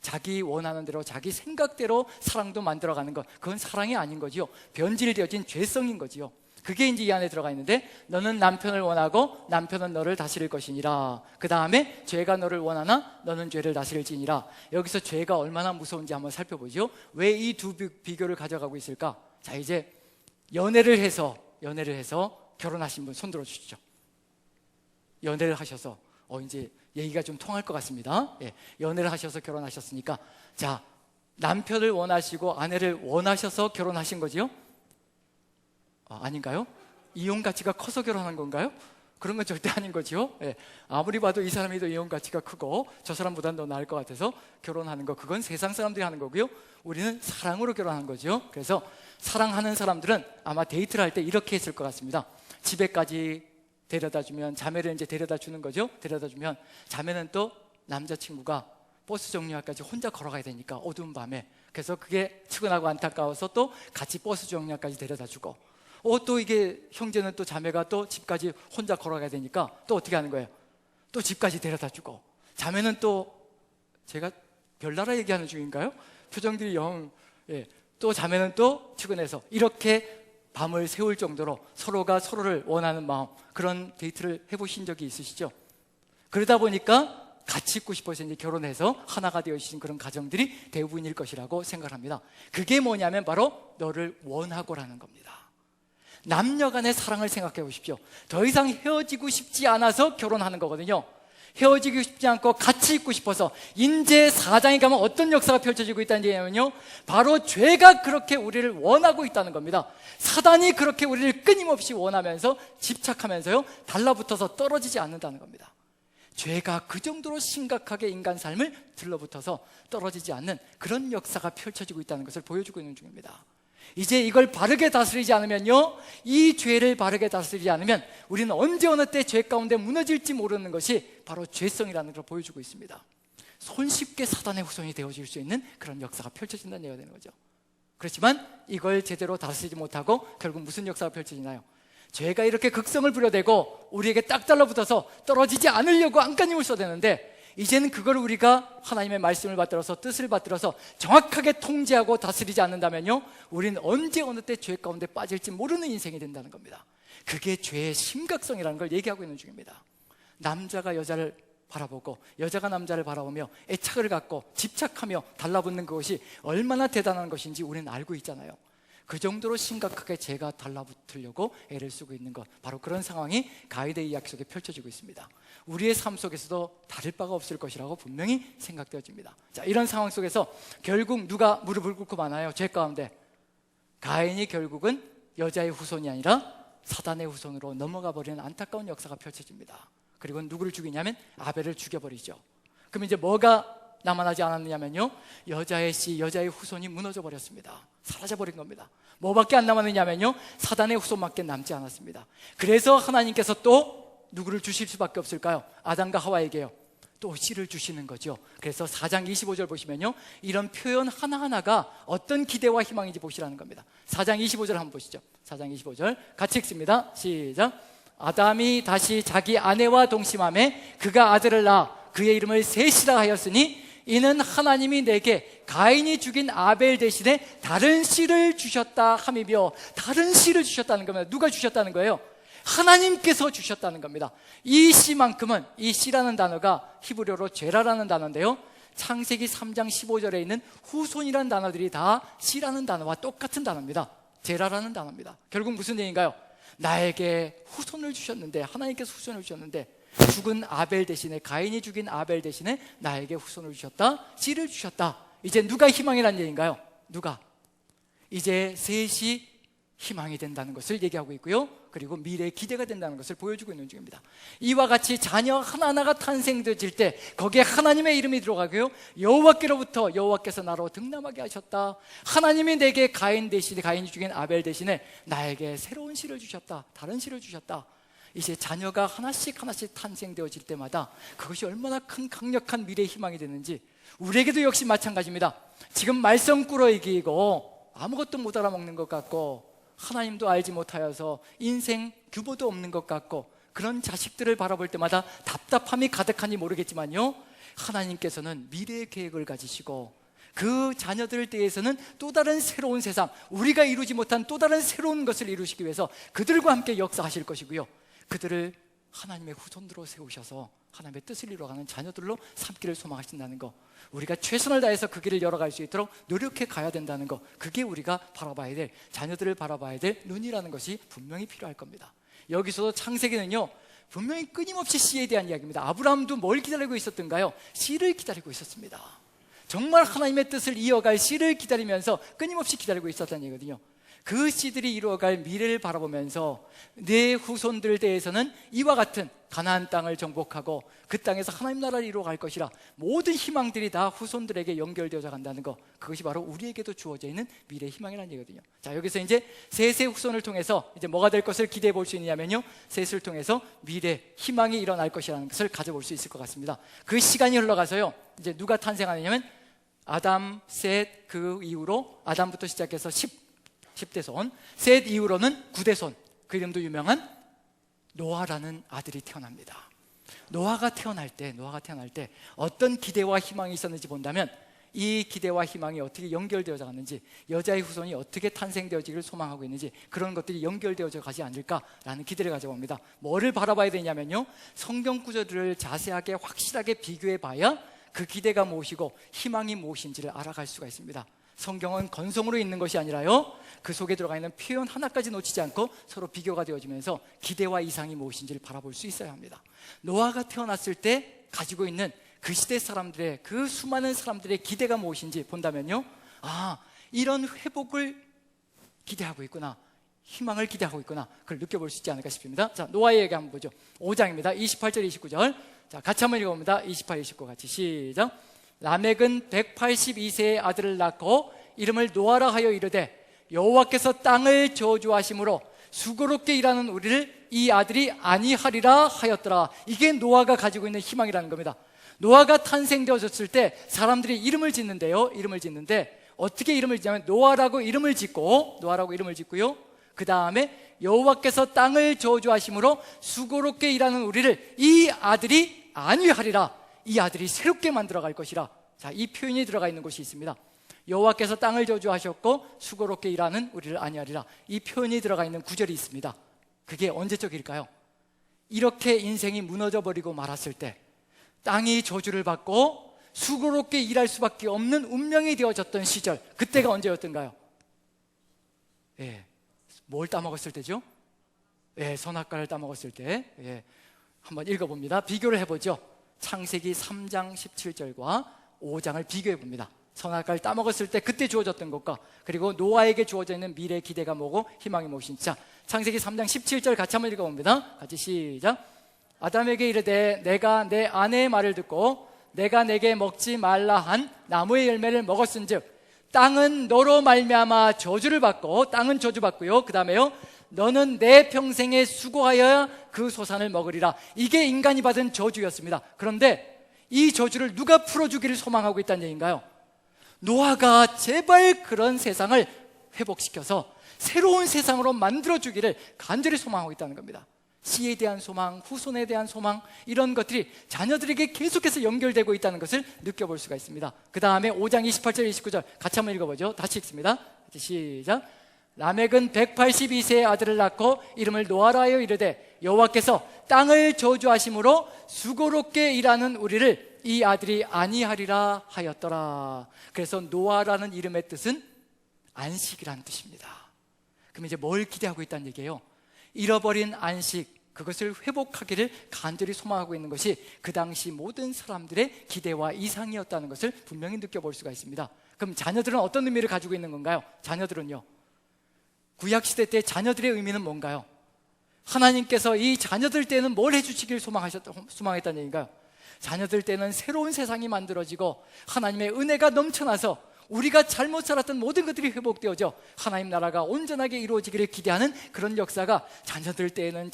자기 원하는 대로, 자기 생각대로 사랑도 만들어가는 것, 그건 사랑이 아닌 거지요. 변질되어진 죄성인 거지요. 그게 이제 이 안에 들어가 있는데, 너는 남편을 원하고 남편은 너를 다스릴 것이니라. 그 다음에 죄가 너를 원하나 너는 죄를 다스릴지니라. 여기서 죄가 얼마나 무서운지 한번 살펴보죠. 왜 이 두 비교를 가져가고 있을까? 자, 이제 연애를 해서 결혼하신 분 손 들어 주시죠. 연애를 하셔서 이제 얘기가 좀 통할 것 같습니다. 연애를 하셔서 결혼하셨으니까, 자, 남편을 원하시고 아내를 원하셔서 결혼하신 거지요? 아닌가요? 이혼 가치가 커서 결혼한 건가요? 그런 건 절대 아닌 거지요. 예. 아무리 봐도 이 사람이 더 이혼 가치가 크고 저 사람보다는 더 나을 것 같아서 결혼하는 거, 그건 세상 사람들이 하는 거고요. 우리는 사랑으로 결혼한 거죠. 그래서 사랑하는 사람들은 아마 데이트를 할 때 이렇게 했을 것 같습니다. 집에까지 데려다 주면, 자매를 이제 데려다 주는 거죠. 데려다 주면 자매는 또 남자친구가 버스 정류장까지 혼자 걸어가야 되니까, 어두운 밤에. 그래서 그게 측은하고 안타까워서 또 같이 버스 정류장까지 데려다 주고, 또 이게 형제는 또 자매가 또 집까지 혼자 걸어가야 되니까 또 어떻게 하는 거예요? 또 집까지 데려다 주고, 자매는 또, 제가 별나라 얘기하는 중인가요? 표정들이 또 자매는 또 측은해서, 이렇게 밤을 새울 정도로 서로가 서로를 원하는 마음, 그런 데이트를 해보신 적이 있으시죠? 그러다 보니까 같이 있고 싶어서 이제 결혼해서 하나가 되어주신 그런 가정들이 대부분일 것이라고 생각합니다. 그게 뭐냐면 바로 너를 원하고라는 겁니다. 남녀 간의 사랑을 생각해 보십시오. 더 이상 헤어지고 싶지 않아서 결혼하는 거거든요. 헤어지고 싶지 않고 같이 있고 싶어서. 이제 4장에 가면 어떤 역사가 펼쳐지고 있다는 얘기냐면요, 바로 죄가 그렇게 우리를 원하고 있다는 겁니다. 사단이 그렇게 우리를 끊임없이 원하면서 집착하면서요, 달라붙어서 떨어지지 않는다는 겁니다. 죄가 그 정도로 심각하게 인간 삶을 들러붙어서 떨어지지 않는 그런 역사가 펼쳐지고 있다는 것을 보여주고 있는 중입니다. 이제 이걸 바르게 다스리지 않으면요, 이 죄를 바르게 다스리지 않으면 우리는 언제 어느 때 죄 가운데 무너질지 모르는 것이 바로 죄성이라는 걸 보여주고 있습니다. 손쉽게 사단의 후손이 되어질 수 있는 그런 역사가 펼쳐진다는 얘기가 되는 거죠. 그렇지만 이걸 제대로 다스리지 못하고 결국 무슨 역사가 펼쳐지나요? 죄가 이렇게 극성을 부려대고 우리에게 딱 달라붙어서 떨어지지 않으려고 안간힘을 쏟아내는데, 이제는 그걸 우리가 하나님의 말씀을 받들어서, 뜻을 받들어서 정확하게 통제하고 다스리지 않는다면요, 우리는 언제 어느 때 죄 가운데 빠질지 모르는 인생이 된다는 겁니다. 그게 죄의 심각성이라는 걸 얘기하고 있는 중입니다. 남자가 여자를 바라보고 여자가 남자를 바라보며 애착을 갖고 집착하며 달라붙는 그것이 얼마나 대단한 것인지 우리는 알고 있잖아요. 그 정도로 심각하게 죄가 달라붙으려고 애를 쓰고 있는 것, 바로 그런 상황이 가이드의 이야기 속에 펼쳐지고 있습니다. 우리의 삶 속에서도 다를 바가 없을 것이라고 분명히 생각되어집니다. 자, 이런 상황 속에서 결국 누가 무릎을 꿇고 마나요? 죄 가운데 가인이 결국은 여자의 후손이 아니라 사단의 후손으로 넘어가 버리는 안타까운 역사가 펼쳐집니다. 그리고 누구를 죽이냐면 아벨을 죽여버리죠. 그럼 이제 뭐가 남아나지 않았느냐면요, 여자의 씨, 여자의 후손이 무너져 버렸습니다. 사라져버린 겁니다. 뭐밖에 안 남았느냐면요, 사단의 후손밖에 남지 않았습니다. 그래서 하나님께서 또 누구를 주실 수밖에 없을까요? 아담과 하와에게요, 또 씨를 주시는 거죠. 그래서 4장 25절 보시면요, 이런 표현 하나하나가 어떤 기대와 희망인지 보시라는 겁니다. 4장 25절 한번 보시죠. 4장 25절 같이 읽습니다. 시작. 아담이 다시 자기 아내와 동침하매 그가 아들을 낳아 그의 이름을 셋이라 하였으니 이는 하나님이 내게 가인이 죽인 아벨 대신에 다른 씨를 주셨다 함이며, 다른 씨를 주셨다는 겁니다. 누가 주셨다는 거예요? 하나님께서 주셨다는 겁니다. 이 씨만큼은, 이 씨라는 단어가 히브리어로 제라라는 단어인데요, 창세기 3장 15절에 있는 후손이라는 단어들이 다 씨라는 단어와 똑같은 단어입니다. 제라라는 단어입니다. 결국 무슨 얘기인가요? 나에게 후손을 주셨는데, 하나님께서 후손을 주셨는데, 죽은 아벨 대신에, 가인이 죽인 아벨 대신에 나에게 후손을 주셨다, 씨를 주셨다. 이제 누가 희망이라는 얘기인가요? 누가? 이제 셋이 희망이 된다는 것을 얘기하고 있고요, 그리고 미래의 기대가 된다는 것을 보여주고 있는 중입니다. 이와 같이 자녀 하나하나가 탄생되어질 때 거기에 하나님의 이름이 들어가고요, 여호와께로부터 여호와께서 나로 등남하게 하셨다, 하나님이 내게 가인 대신에, 가인이 죽인 아벨 대신에 나에게 새로운 씨를 주셨다, 다른 씨를 주셨다. 이제 자녀가 하나씩 하나씩 탄생되어질 때마다 그것이 얼마나 큰 강력한 미래의 희망이 되는지, 우리에게도 역시 마찬가지입니다. 지금 말썽 꾸러기이고 아무것도 못 알아먹는 것 같고 하나님도 알지 못하여서 인생 규모도 없는 것 같고, 그런 자식들을 바라볼 때마다 답답함이 가득한지 모르겠지만요, 하나님께서는 미래의 계획을 가지시고 그 자녀들에 대해서는 또 다른 새로운 세상, 우리가 이루지 못한 또 다른 새로운 것을 이루시기 위해서 그들과 함께 역사하실 것이고요, 그들을 하나님의 후손으로 세우셔서 하나님의 뜻을 이루어가는 자녀들로 삼기를 소망하신다는 것, 우리가 최선을 다해서 그 길을 열어갈 수 있도록 노력해 가야 된다는 것, 그게 우리가 바라봐야 될, 자녀들을 바라봐야 될 눈이라는 것이 분명히 필요할 겁니다. 여기서도 창세기는요, 분명히 끊임없이 씨에 대한 이야기입니다. 아브라함도 뭘 기다리고 있었던가요? 씨를 기다리고 있었습니다. 정말 하나님의 뜻을 이어갈 씨를 기다리면서 끊임없이 기다리고 있었다는 얘기거든요. 그 씨들이 이루어갈 미래를 바라보면서 내 후손들에 대해서는 이와 같은 가나안 땅을 정복하고 그 땅에서 하나님 나라를 이루어갈 것이라 모든 희망들이 다 후손들에게 연결되어져 간다는 것, 그것이 바로 우리에게도 주어져 있는 미래 희망이라는 얘기거든요. 자, 여기서 이제 셋의 후손을 통해서 이제 뭐가 될 것을 기대해 볼 수 있냐면요, 셋을 통해서 미래 희망이 일어날 것이라는 것을 가져볼 수 있을 것 같습니다. 그 시간이 흘러가서요, 이제 누가 탄생하느냐면 아담, 셋, 그 이후로 아담부터 시작해서 10대 손, 셋 이후로는 9대 손, 그 이름도 유명한 노아라는 아들이 태어납니다. 노아가 태어날 때 어떤 기대와 희망이 있었는지 본다면 이 기대와 희망이 어떻게 연결되어져 갔는지, 여자의 후손이 어떻게 탄생되어지기를 소망하고 있는지, 그런 것들이 연결되어져 가지 않을까라는 기대를 가져봅니다. 뭐를 바라봐야 되냐면요, 성경 구절들을 자세하게 확실하게 비교해 봐야 그 기대가 무엇이고 희망이 무엇인지를 알아갈 수가 있습니다. 성경은 건성으로 있는 것이 아니라요, 그 속에 들어가 있는 표현 하나까지 놓치지 않고 서로 비교가 되어지면서 기대와 이상이 무엇인지를 바라볼 수 있어야 합니다. 노아가 태어났을 때 가지고 있는 그 시대 사람들의, 그 수많은 사람들의 기대가 무엇인지 본다면요, 아, 이런 회복을 기대하고 있구나, 희망을 기대하고 있구나, 그걸 느껴볼 수 있지 않을까 싶습니다. 자, 노아의 얘기 한번 보죠. 5장입니다 28절 29절. 자, 같이 한번 읽어봅니다. 28, 29 같이 시작. 라멕은 182세의 아들을 낳고 이름을 노아라 하여 이르되 여호와께서 땅을 저주하심으로 수고롭게 일하는 우리를 이 아들이 아니하리라 하였더라. 이게 노아가 가지고 있는 희망이라는 겁니다. 노아가 탄생되어졌을 때 사람들이 이름을 짓는데요, 이름을 짓는데 어떻게 이름을 짓냐면 노아라고 이름을 짓고요, 그 다음에 여호와께서 땅을 저주하심으로 수고롭게 일하는 우리를 이 아들이 안위하리라. 이 아들이 새롭게 만들어갈 것이라. 자, 이 표현이 들어가 있는 곳이 있습니다. 여호와께서 땅을 저주하셨고 수고롭게 일하는 우리를 안위하리라. 이 표현이 들어가 있는 구절이 있습니다. 그게 언제적일까요? 이렇게 인생이 무너져 버리고 말았을 때, 땅이 저주를 받고 수고롭게 일할 수밖에 없는 운명이 되어졌던 시절, 그때가 언제였던가요? 예, 뭘 따먹었을 때죠? 예, 선악과를 따먹었을 때. 예, 한번 읽어봅니다. 비교를 해보죠. 창세기 3장 17절과 5장을 비교해 봅니다. 선악과를 따먹었을 때 그때 주어졌던 것과, 그리고 노아에게 주어져 있는 미래 기대가 뭐고 희망이 무엇인지. 자, 창세기 3장 17절 같이 한번 읽어봅니다. 같이 시작. 아담에게 이르되 내가 내 아내의 말을 듣고 내가 내게 먹지 말라 한 나무의 열매를 먹었은즉 땅은 너로 말미암아 저주를 받고, 땅은 저주받고요, 그 다음에요, 너는 내 평생에 수고하여야 그 소산을 먹으리라. 이게 인간이 받은 저주였습니다. 그런데 이 저주를 누가 풀어주기를 소망하고 있다는 얘기인가요? 노아가 제발 그런 세상을 회복시켜서 새로운 세상으로 만들어주기를 간절히 소망하고 있다는 겁니다. 씨에 대한 소망, 후손에 대한 소망, 이런 것들이 자녀들에게 계속해서 연결되고 있다는 것을 느껴볼 수가 있습니다. 그 다음에 5장 28절 29절 같이 한번 읽어보죠. 다시 읽습니다. 시작. 라멕은 182세의 아들을 낳고 이름을 노아라 하여 이르되 여호와께서 땅을 저주하심으로 수고롭게 일하는 우리를 이 아들이 아니하리라 하였더라. 그래서 노아라는 이름의 뜻은 안식이라는 뜻입니다. 그럼 이제 뭘 기대하고 있다는 얘기예요? 잃어버린 안식, 그것을 회복하기를 간절히 소망하고 있는 것이 그 당시 모든 사람들의 기대와 이상이었다는 것을 분명히 느껴볼 수가 있습니다. 그럼 자녀들은 어떤 의미를 가지고 있는 건가요? 자녀들은요, 구약시대 때 자녀들의 의미는 뭔가요? 하나님께서 이 자녀들 때는 뭘 해주시길 소망했다는 얘기인가요? 자녀들 때는 새로운 세상이 만들어지고 하나님의 은혜가 넘쳐나서 우리가 잘못 살았던 모든 것들이 회복되어져 하나님 나라가 온전하게 이루어지기를 기대하는 그런 역사가 자녀들 때에는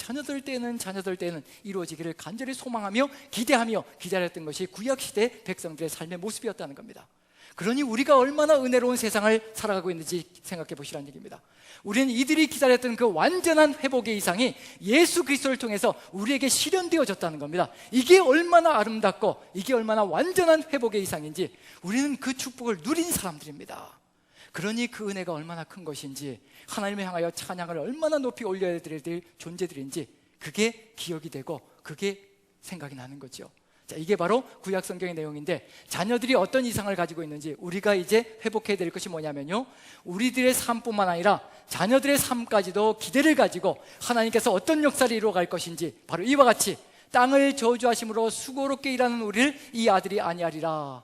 이루어지기를 간절히 소망하며 기대하며 기다렸던 것이 구약시대 백성들의 삶의 모습이었다는 겁니다. 그러니 우리가 얼마나 은혜로운 세상을 살아가고 있는지 생각해 보시라는 얘기입니다. 우리는 이들이 기다렸던 그 완전한 회복의 이상이 예수 그리스도를 통해서 우리에게 실현되어졌다는 겁니다. 이게 얼마나 아름답고 이게 얼마나 완전한 회복의 이상인지 우리는 그 축복을 누린 사람들입니다. 그러니 그 은혜가 얼마나 큰 것인지, 하나님을 향하여 찬양을 얼마나 높이 올려야 될 존재들인지 그게 기억이 되고 그게 생각이 나는 거죠. 자, 이게 바로 구약 성경의 내용인데, 자녀들이 어떤 이상을 가지고 있는지 우리가 이제 회복해야 될 것이 뭐냐면요, 우리들의 삶뿐만 아니라 자녀들의 삶까지도 기대를 가지고 하나님께서 어떤 역사를 이루어갈 것인지, 바로 이와 같이 땅을 저주하심으로 수고롭게 일하는 우리를 이 아들이 아니하리라.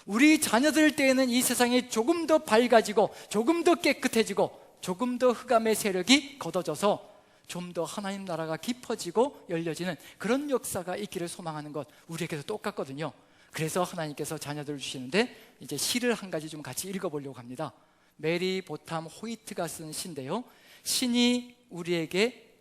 우리 자녀들 때에는 이 세상이 조금 더 밝아지고 조금 더 깨끗해지고 조금 더 흑암의 세력이 걷어져서 좀 더 하나님 나라가 깊어지고 열려지는 그런 역사가 있기를 소망하는 것, 우리에게도 똑같거든요. 그래서 하나님께서 자녀들을 주시는데, 이제 시를 한 가지 좀 같이 읽어보려고 합니다. 메리 보탐 호이트가 쓴 시인데요, 신이 우리에게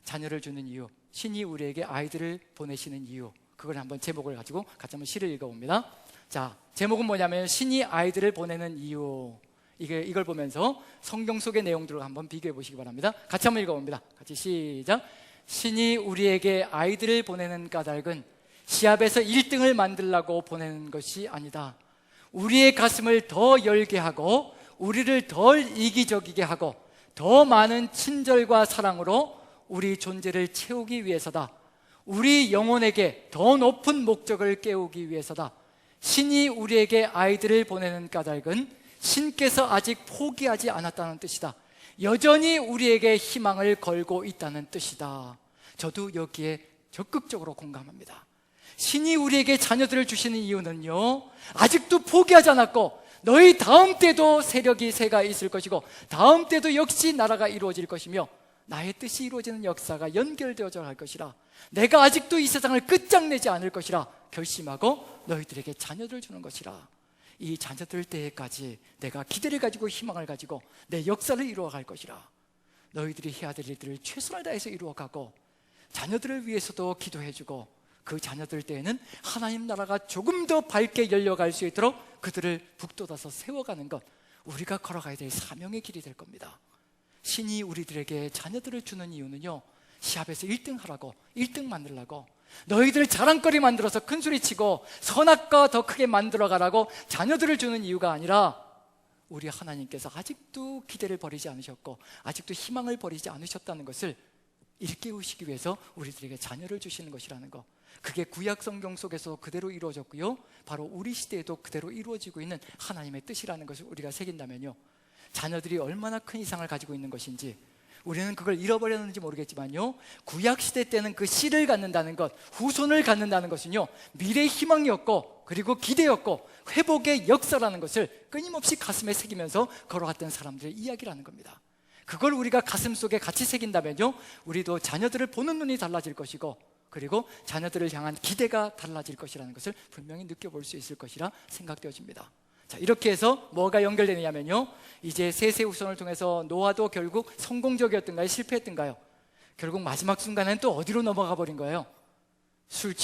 자녀를 주는 이유, 신이 우리에게 아이들을 보내시는 이유, 그걸 한번 제목을 가지고 같이 한번 시를 읽어봅니다. 자, 제목은 뭐냐면 신이 아이들을 보내는 이유. 이걸 보면서 성경 속의 내용들을 한번 비교해 보시기 바랍니다. 같이 한번 읽어봅니다. 같이 시작. 신이 우리에게 아이들을 보내는 까닭은 시합에서 1등을 만들려고 보내는 것이 아니다. 우리의 가슴을 더 열게 하고 우리를 덜 이기적이게 하고 더 많은 친절과 사랑으로 우리 존재를 채우기 위해서다. 우리 영혼에게 더 높은 목적을 깨우기 위해서다. 신이 우리에게 아이들을 보내는 까닭은 신께서 아직 포기하지 않았다는 뜻이다. 여전히 우리에게 희망을 걸고 있다는 뜻이다. 저도 여기에 적극적으로 공감합니다. 신이 우리에게 자녀들을 주시는 이유는요, 아직도 포기하지 않았고 너희 다음 때도 세력이 새가 있을 것이고 다음 때도 역시 나라가 이루어질 것이며 나의 뜻이 이루어지는 역사가 연결되어져 갈 것이라, 내가 아직도 이 세상을 끝장내지 않을 것이라 결심하고 너희들에게 자녀들을 주는 것이라. 이 자녀들 때에까지 내가 기대를 가지고 희망을 가지고 내 역사를 이루어갈 것이라. 너희들이 해야 될 일들을 최선을 다해서 이루어가고 자녀들을 위해서도 기도해주고 그 자녀들 때에는 하나님 나라가 조금 더 밝게 열려갈 수 있도록 그들을 북돋아서 세워가는 것, 우리가 걸어가야 될 사명의 길이 될 겁니다. 신이 우리들에게 자녀들을 주는 이유는요, 시합에서 1등 하라고, 1등 만들라고, 너희들 자랑거리 만들어서 큰소리치고 선악과 더 크게 만들어가라고 자녀들을 주는 이유가 아니라, 우리 하나님께서 아직도 기대를 버리지 않으셨고 아직도 희망을 버리지 않으셨다는 것을 일깨우시기 위해서 우리들에게 자녀를 주시는 것이라는 것, 그게 구약 성경 속에서 그대로 이루어졌고요, 바로 우리 시대에도 그대로 이루어지고 있는 하나님의 뜻이라는 것을 우리가 새긴다면요, 자녀들이 얼마나 큰 이상을 가지고 있는 것인지, 우리는 그걸 잃어버렸는지 모르겠지만요, 구약시대 때는 그 씨를 갖는다는 것, 후손을 갖는다는 것은요, 미래의 희망이었고 그리고 기대였고 회복의 역사라는 것을 끊임없이 가슴에 새기면서 걸어갔던 사람들의 이야기라는 겁니다. 그걸 우리가 가슴 속에 같이 새긴다면요, 우리도 자녀들을 보는 눈이 달라질 것이고 그리고 자녀들을 향한 기대가 달라질 것이라는 것을 분명히 느껴볼 수 있을 것이라 생각되어집니다. 자, 이렇게 해서 뭐가 연결되느냐면요, 이제 셋의 후손을 통해서 노아도 결국 성공적이었던가요? 실패했던가요? 결국 마지막 순간에는 또 어디로 넘어가 버린 거예요? 술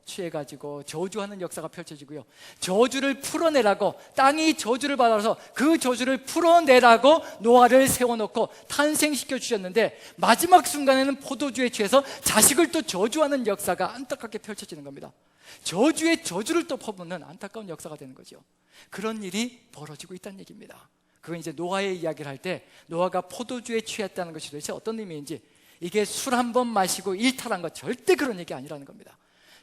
취해가지고 저주하는 역사가 펼쳐지고요, 저주를 풀어내라고, 땅이 저주를 받아서 그 저주를 풀어내라고 노아를 세워놓고 탄생시켜 주셨는데 마지막 순간에는 포도주에 취해서 자식을 또 저주하는 역사가 안타깝게 펼쳐지는 겁니다. 저주에 저주를 또 퍼붓는 안타까운 역사가 되는 거죠. 그런 일이 벌어지고 있다는 얘기입니다. 그건 이제 노아의 이야기를 할 때 노아가 포도주에 취했다는 것이 도대체 어떤 의미인지, 이게 술 한 번 마시고 일탈한 것, 절대 그런 얘기 아니라는 겁니다.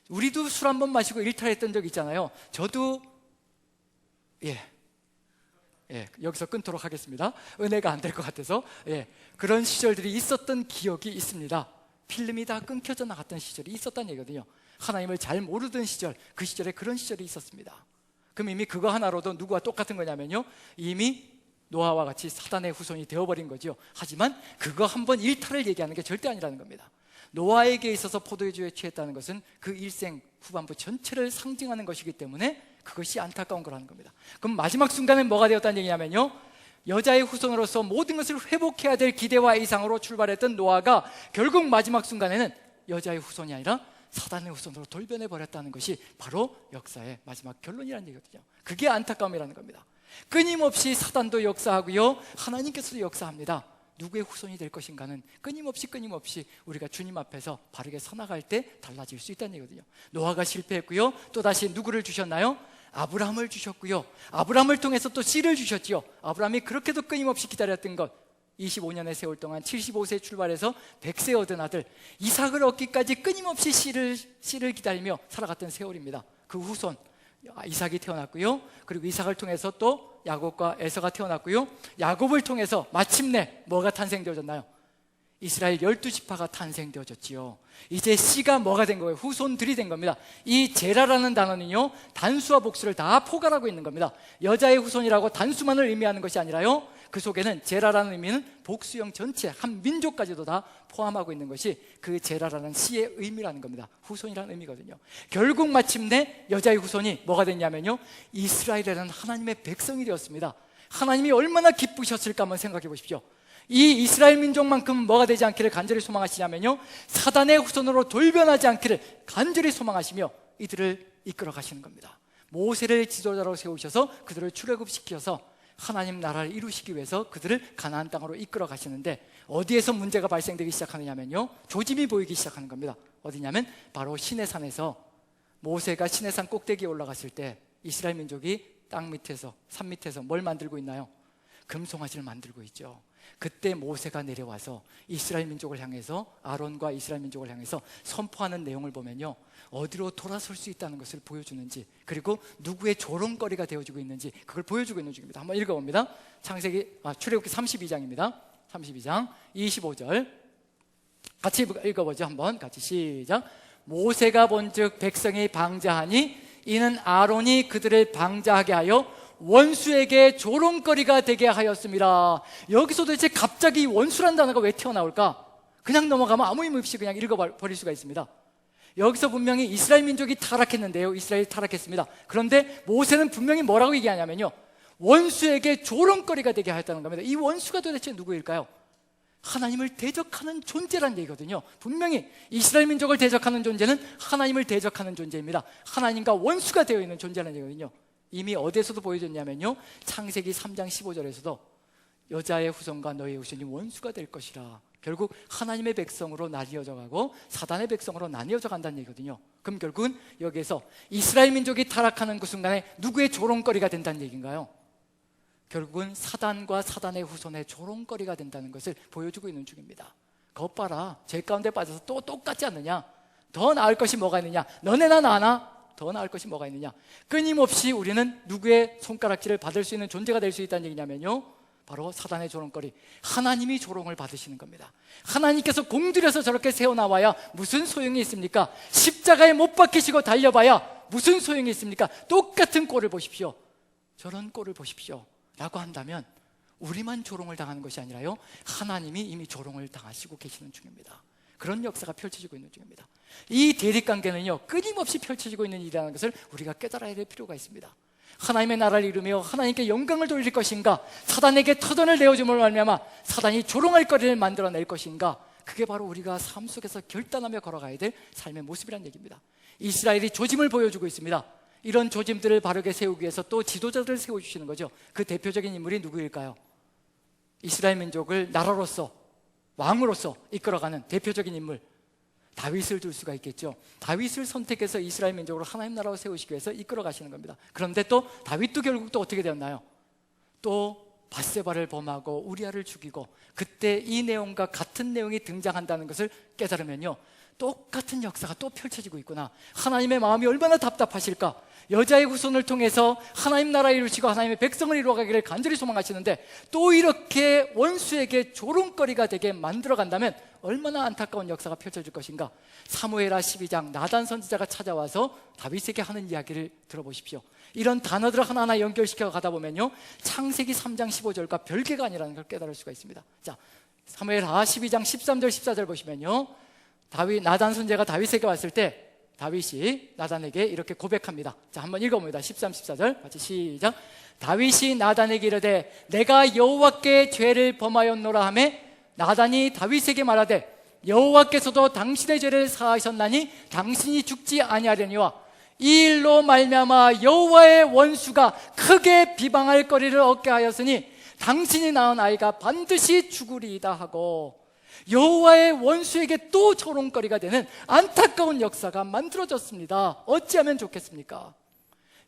우리도 술 한 번 마시고 일탈했던 적 있잖아요. 저도 여기서 끊도록 하겠습니다. 은혜가 안 될 것 같아서. 그런 시절들이 있었던 기억이 있습니다. 필름이 다 끊겨져 나갔던 시절이 있었다는 얘기거든요. 하나님을 잘 모르던 시절, 그 시절에 그런 시절이 있었습니다. 그럼 이미 그거 하나로도 누구와 똑같은 거냐면요, 이미 노아와 같이 사단의 후손이 되어버린 거죠. 하지만 그거 한번 일탈을 얘기하는 게 절대 아니라는 겁니다. 노아에게 있어서 포도주에 취했다는 것은 그 일생 후반부 전체를 상징하는 것이기 때문에 그것이 안타까운 거라는 겁니다. 그럼 마지막 순간에 뭐가 되었다는 얘기냐면요, 여자의 후손으로서 모든 것을 회복해야 될 기대와 이상으로 출발했던 노아가 결국 마지막 순간에는 여자의 후손이 아니라 사단의 후손으로 돌변해버렸다는 것이 바로 역사의 마지막 결론이라는 얘기거든요. 그게 안타까움이라는 겁니다. 끊임없이 사단도 역사하고요, 하나님께서도 역사합니다. 누구의 후손이 될 것인가는 끊임없이 우리가 주님 앞에서 바르게 서나갈 때 달라질 수 있다는 얘기거든요. 노아가 실패했고요, 또다시 누구를 주셨나요? 아브라함을 주셨고요, 아브라함을 통해서 또 씨를 주셨지요. 아브라함이 그렇게도 끊임없이 기다렸던 것, 25년의 세월 동안 75세 출발해서 100세 얻은 아들 이삭을 얻기까지 끊임없이 씨를 기다리며 살아갔던 세월입니다. 그 후손 이삭이 태어났고요, 그리고 이삭을 통해서 또 야곱과 에서가 태어났고요, 야곱을 통해서 마침내 뭐가 탄생되어졌나요? 이스라엘 12지파가 탄생되어졌지요. 이제 씨가 뭐가 된 거예요? 후손들이 된 겁니다. 이 제라라는 단어는요, 단수와 복수를 다 포괄하고 있는 겁니다. 여자의 후손이라고 단수만을 의미하는 것이 아니라요, 그 속에는 제라라는 의미는 복수형 전체, 한 민족까지도 다 포함하고 있는 것이 그 제라라는 씨의 의미라는 겁니다. 후손이라는 의미거든요. 결국 마침내 여자의 후손이 뭐가 됐냐면요, 이스라엘이라는 하나님의 백성이 되었습니다. 하나님이 얼마나 기쁘셨을까 한번 생각해 보십시오. 이 이스라엘 민족만큼 뭐가 되지 않기를 간절히 소망하시냐면요, 사단의 후손으로 돌변하지 않기를 간절히 소망하시며 이들을 이끌어 가시는 겁니다. 모세를 지도자로 세우셔서 그들을 출애굽시켜서 하나님 나라를 이루시기 위해서 그들을 가나안 땅으로 이끌어 가시는데, 어디에서 문제가 발생되기 시작하느냐면요, 조짐이 보이기 시작하는 겁니다. 어디냐면 바로 시내산에서 모세가 시내산 꼭대기에 올라갔을 때 이스라엘 민족이 땅 밑에서, 산 밑에서 뭘 만들고 있나요? 금송아지를 만들고 있죠. 그때 모세가 내려와서 이스라엘 민족을 향해서, 아론과 이스라엘 민족을 향해서 선포하는 내용을 보면요, 어디로 돌아설 수 있다는 것을 보여주는지, 그리고 누구의 조롱거리가 되어주고 있는지 그걸 보여주고 있는 중입니다. 한번 읽어봅니다. 출애굽기 32장입니다 32장 25절 같이 읽어보죠. 한번 같이 시작. 모세가 본즉 백성이 방자하니 이는 아론이 그들을 방자하게 하여 원수에게 조롱거리가 되게 하였습니다. 여기서 도대체 갑자기 원수란 단어가 왜 튀어나올까? 그냥 넘어가면 아무 의미 없이 그냥 읽어버릴 수가 있습니다. 여기서 분명히 이스라엘 민족이 타락했는데요, 이스라엘이 타락했습니다. 그런데 모세는 분명히 뭐라고 얘기하냐면요, 원수에게 조롱거리가 되게 하였다는 겁니다. 이 원수가 도대체 누구일까요? 하나님을 대적하는 존재란 얘기거든요. 분명히 이스라엘 민족을 대적하는 존재는 하나님을 대적하는 존재입니다. 하나님과 원수가 되어 있는 존재라는 얘기거든요. 이미 어디에서도 보여줬냐면요, 창세기 3장 15절에서도 여자의 후손과 너의 후손이 원수가 될 것이라. 결국 하나님의 백성으로 나뉘어져 가고 사단의 백성으로 나뉘어져 간다는 얘기거든요. 그럼 결국은 여기에서 이스라엘 민족이 타락하는 그 순간에 누구의 조롱거리가 된다는 얘기인가요? 결국은 사단과 사단의 후손의 조롱거리가 된다는 것을 보여주고 있는 중입니다. 것 봐라, 죄 가운데 빠져서 또 똑같지 않느냐? 더 나을 것이 뭐가 있느냐? 너네나 나나? 더 나을 것이 뭐가 있느냐? 끊임없이 우리는 누구의 손가락질을 받을 수 있는 존재가 될 수 있다는 얘기냐면요, 바로 사단의 조롱거리, 하나님이 조롱을 받으시는 겁니다. 하나님께서 공들여서 저렇게 세워나와야 무슨 소용이 있습니까? 십자가에 못 박히시고 달려봐야 무슨 소용이 있습니까? 똑같은 꼴을 보십시오, 저런 꼴을 보십시오 라고 한다면 우리만 조롱을 당하는 것이 아니라요, 하나님이 이미 조롱을 당하시고 계시는 중입니다. 그런 역사가 펼쳐지고 있는 중입니다. 이 대립관계는요, 끊임없이 펼쳐지고 있는 일이라는 것을 우리가 깨달아야 될 필요가 있습니다. 하나님의 나라를 이루며 하나님께 영광을 돌릴 것인가, 사단에게 터전을 내어줌으로 말미암아 사단이 조롱할 거리를 만들어낼 것인가, 그게 바로 우리가 삶 속에서 결단하며 걸어가야 될 삶의 모습이란 얘기입니다. 이스라엘이 조짐을 보여주고 있습니다. 이런 조짐들을 바르게 세우기 위해서 또 지도자들을 세워주시는 거죠. 그 대표적인 인물이 누구일까요? 이스라엘 민족을 나라로서, 왕으로서 이끌어가는 대표적인 인물, 다윗을 둘 수가 있겠죠. 다윗을 선택해서 이스라엘 민족으로 하나님 나라로 세우시기 위해서 이끌어 가시는 겁니다. 그런데 또 다윗도 결국 또 어떻게 되었나요? 또 밧세바를 범하고 우리아를 죽이고, 그때 이 내용과 같은 내용이 등장한다는 것을 깨달으면요, 똑같은 역사가 또 펼쳐지고 있구나. 하나님의 마음이 얼마나 답답하실까. 여자의 후손을 통해서 하나님 나라 이루시고 하나님의 백성을 이루어가기를 간절히 소망하시는데 또 이렇게 원수에게 조롱거리가 되게 만들어 간다면 얼마나 안타까운 역사가 펼쳐질 것인가. 사무엘하 12장 나단 선지자가 찾아와서 다윗에게 하는 이야기를 들어보십시오. 이런 단어들을 하나하나 연결시켜 가다 보면요, 창세기 3장 15절과 별개가 아니라는 걸 깨달을 수가 있습니다. 자, 사무엘하 12장 13절 14절 보시면요, 나단 선지자가 다윗에게 왔을 때 다윗이 나단에게 이렇게 고백합니다. 자, 한번 읽어봅니다. 13, 14절 같이 시작. 다윗이 나단에게 이르되 내가 여호와께 죄를 범하였노라 하매 나단이 다윗에게 말하되 여호와께서도 당신의 죄를 사하셨나니 당신이 죽지 아니하려니와 이 일로 말미암아 여호와의 원수가 크게 비방할 거리를 얻게 하였으니 당신이 낳은 아이가 반드시 죽으리이다 하고, 여호와의 원수에게 또 조롱거리가 되는 안타까운 역사가 만들어졌습니다. 어찌하면 좋겠습니까?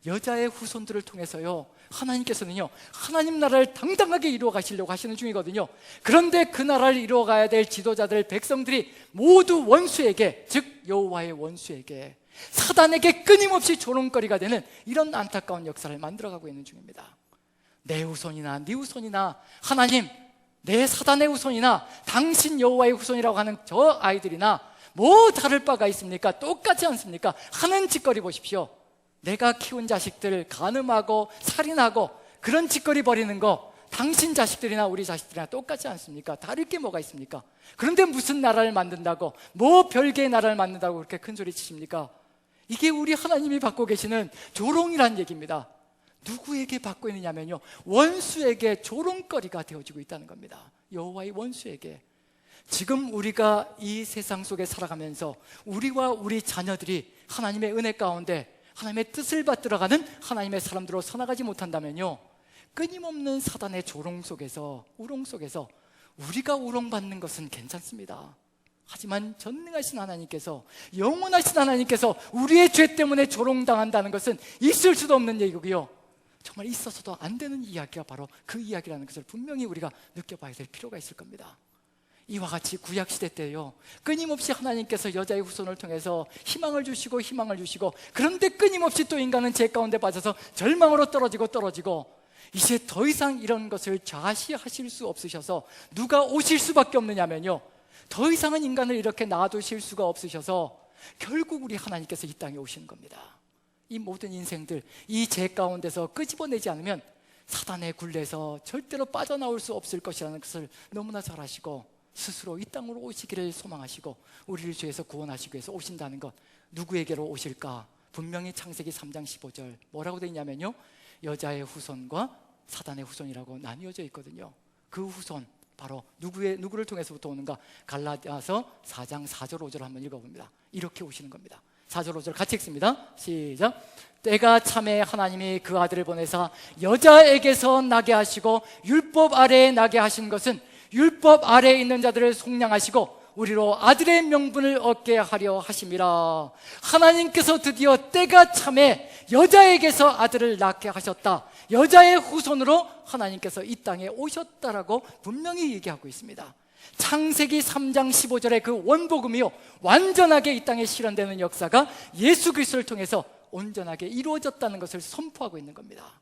여자의 후손들을 통해서요, 하나님께서는요, 하나님 나라를 당당하게 이루어 가시려고 하시는 중이거든요. 그런데 그 나라를 이루어 가야 될 지도자들, 백성들이 모두 원수에게, 즉 여호와의 원수에게, 사단에게 끊임없이 조롱거리가 되는 이런 안타까운 역사를 만들어가고 있는 중입니다. 내 후손이나 네 후손이나 하나님 내 사단의 후손이나 당신 여호와의 후손이라고 하는 저 아이들이나 뭐 다를 바가 있습니까? 똑같지 않습니까? 하는 짓거리 보십시오. 내가 키운 자식들 간음하고 살인하고 그런 짓거리 벌이는 거 당신 자식들이나 우리 자식들이나 똑같지 않습니까? 다를 게 뭐가 있습니까? 그런데 무슨 나라를 만든다고, 뭐 별개의 나라를 만든다고 그렇게 큰 소리 치십니까? 이게 우리 하나님이 받고 계시는 조롱이란 얘기입니다. 누구에게 받고 있느냐면요, 원수에게 조롱거리가 되어지고 있다는 겁니다. 여호와의 원수에게. 지금 우리가 이 세상 속에 살아가면서 우리와 우리 자녀들이 하나님의 은혜 가운데 하나님의 뜻을 받들어가는 하나님의 사람들로 서나가지 못한다면요, 끊임없는 사단의 조롱 속에서, 우롱 속에서 우리가 우롱받는 것은 괜찮습니다. 하지만 전능하신 하나님께서, 영원하신 하나님께서 우리의 죄 때문에 조롱당한다는 것은 있을 수도 없는 얘기고요, 정말 있어서도 안 되는 이야기가 바로 그 이야기라는 것을 분명히 우리가 느껴봐야 될 필요가 있을 겁니다. 이와 같이 구약시대 때요, 끊임없이 하나님께서 여자의 후손을 통해서 희망을 주시고 그런데 끊임없이 또 인간은 죄 가운데 빠져서 절망으로 떨어지고 이제 더 이상 이런 것을 좌시하실 수 없으셔서 누가 오실 수밖에 없느냐면요, 더 이상은 인간을 이렇게 놔두실 수가 없으셔서 결국 우리 하나님께서 이 땅에 오시는 겁니다. 이 모든 인생들, 이 죄 가운데서 끄집어내지 않으면 사단의 굴레에서 절대로 빠져나올 수 없을 것이라는 것을 너무나 잘 아시고 스스로 이 땅으로 오시기를 소망하시고 우리를 죄에서 구원하시기 위해서 오신다는 것, 누구에게로 오실까? 분명히 창세기 3장 15절 뭐라고 되어 있냐면요, 여자의 후손과 사단의 후손이라고 나뉘어져 있거든요. 그 후손 바로 누구를 통해서부터 오는가? 갈라디아서 4장 4절 5절 한번 읽어봅니다. 이렇게 오시는 겁니다. 4절 5절 같이 읽습니다. 시작. 때가 참에 하나님이 그 아들을 보내사 여자에게서 나게 하시고 율법 아래에 나게 하신 것은 율법 아래에 있는 자들을 속량하시고 우리로 아들의 명분을 얻게 하려 하심이라. 하나님께서 드디어 때가 참에 여자에게서 아들을 낳게 하셨다. 여자의 후손으로 하나님께서 이 땅에 오셨다라고 분명히 얘기하고 있습니다. 창세기 3장 15절의 그 원복음이요, 완전하게 이 땅에 실현되는 역사가 예수 그리스도를 통해서 온전하게 이루어졌다는 것을 선포하고 있는 겁니다.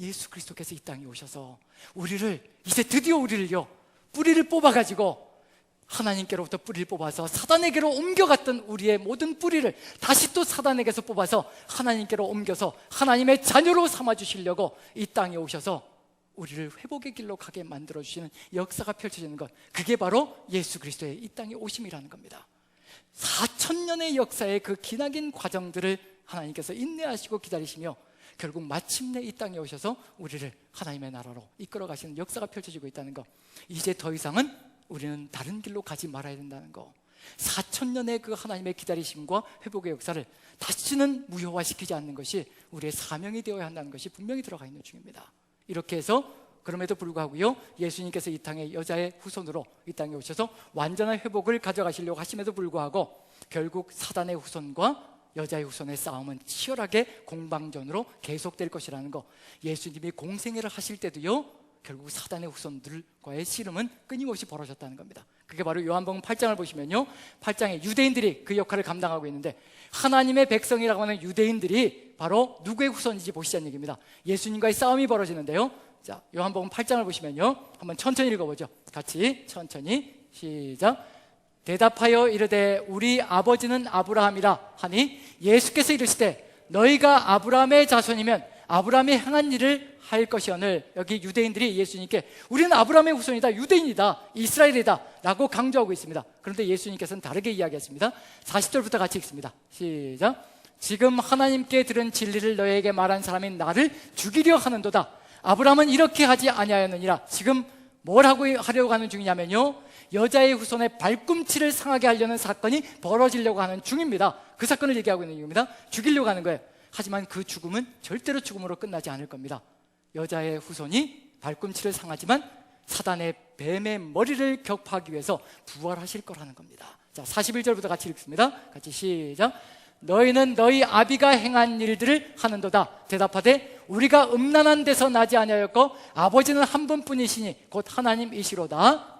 예수 그리스도께서 이 땅에 오셔서 우리를, 이제 드디어 우리를요, 뿌리를 뽑아가지고 하나님께로부터 뿌리를 뽑아서 사단에게로 옮겨갔던 우리의 모든 뿌리를 다시 또 사단에게서 뽑아서 하나님께로 옮겨서 하나님의 자녀로 삼아주시려고 이 땅에 오셔서 우리를 회복의 길로 가게 만들어주시는 역사가 펼쳐지는 것, 그게 바로 예수 그리스도의 이 땅에 오심이라는 겁니다. 4,000년의 역사의 그 기나긴 과정들을 하나님께서 인내하시고 기다리시며 결국 마침내 이 땅에 오셔서 우리를 하나님의 나라로 이끌어 가시는 역사가 펼쳐지고 있다는 것, 이제 더 이상은 우리는 다른 길로 가지 말아야 된다는 것, 4,000년의 그 하나님의 기다리심과 회복의 역사를 다시는 무효화시키지 않는 것이 우리의 사명이 되어야 한다는 것이 분명히 들어가 있는 중입니다. 이렇게 해서 그럼에도 불구하고요, 예수님께서 이 땅에 여자의 후손으로 이 땅에 오셔서 완전한 회복을 가져가시려고 하심에도 불구하고 결국 사단의 후손과 여자의 후손의 싸움은 치열하게 공방전으로 계속될 것이라는 거, 예수님이 공생애를 하실 때도요, 결국 사단의 후손들과의 씨름은 끊임없이 벌어졌다는 겁니다. 그게 바로 요한복음 8장을 보시면요, 8장에 유대인들이 그 역할을 감당하고 있는데 하나님의 백성이라고 하는 유대인들이 바로 누구의 후손인지 보시자는 얘기입니다. 예수님과의 싸움이 벌어지는데요, 자, 요한복음 8장을 보시면요, 한번 천천히 읽어보죠. 같이 천천히 시작. 대답하여 이르되 우리 아버지는 아브라함이라 하니 예수께서 이르시되 너희가 아브라함의 자손이면 아브라함이 행한 일을 할 것이오늘. 여기 유대인들이 예수님께 우리는 아브라함의 후손이다, 유대인이다, 이스라엘이다 라고 강조하고 있습니다. 그런데 예수님께서는 다르게 이야기했습니다. 40절부터 같이 읽습니다. 시작. 지금 하나님께 들은 진리를 너희에게 말한 사람이 나를 죽이려 하는도다. 아브라함은 이렇게 하지 아니하였느니라. 지금 뭘 하려고 하는 중이냐면요, 여자의 후손의 발꿈치를 상하게 하려는 사건이 벌어지려고 하는 중입니다. 그 사건을 얘기하고 있는 중입니다. 죽이려고 하는 거예요. 하지만 그 죽음은 절대로 죽음으로 끝나지 않을 겁니다. 여자의 후손이 발꿈치를 상하지만 사단의 뱀의 머리를 격파하기 위해서 부활하실 거라는 겁니다. 자, 41절부터 같이 읽습니다. 같이 시작. 너희는 너희 아비가 행한 일들을 하는도다. 대답하되 우리가 음란한 데서 나지 아니하였고 아버지는 한 분뿐이시니 곧 하나님이시로다.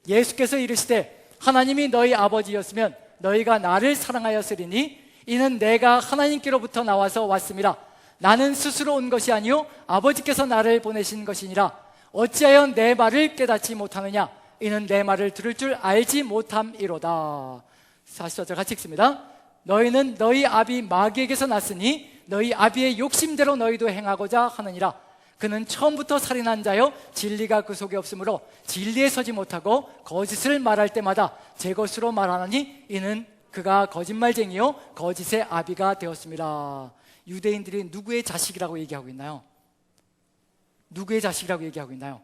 예수께서 이르시되 하나님이 너희 아버지였으면 너희가 나를 사랑하였으리니 이는 내가 하나님께로부터 나와서 왔음이라. 나는 스스로 온 것이 아니요 아버지께서 나를 보내신 것이니라. 어찌하여 내 말을 깨닫지 못하느냐? 이는 내 말을 들을 줄 알지 못함이로다. 44절 같이 읽습니다. 너희는 너희 아비 마귀에게서 났으니 너희 아비의 욕심대로 너희도 행하고자 하느니라. 그는 처음부터 살인한 자요 진리가 그 속에 없으므로 진리에 서지 못하고 거짓을 말할 때마다 제 것으로 말하느니 이는 그가 거짓말쟁이요 거짓의 아비가 되었습니다. 유대인들이 누구의 자식이라고 얘기하고 있나요? 누구의 자식이라고 얘기하고 있나요?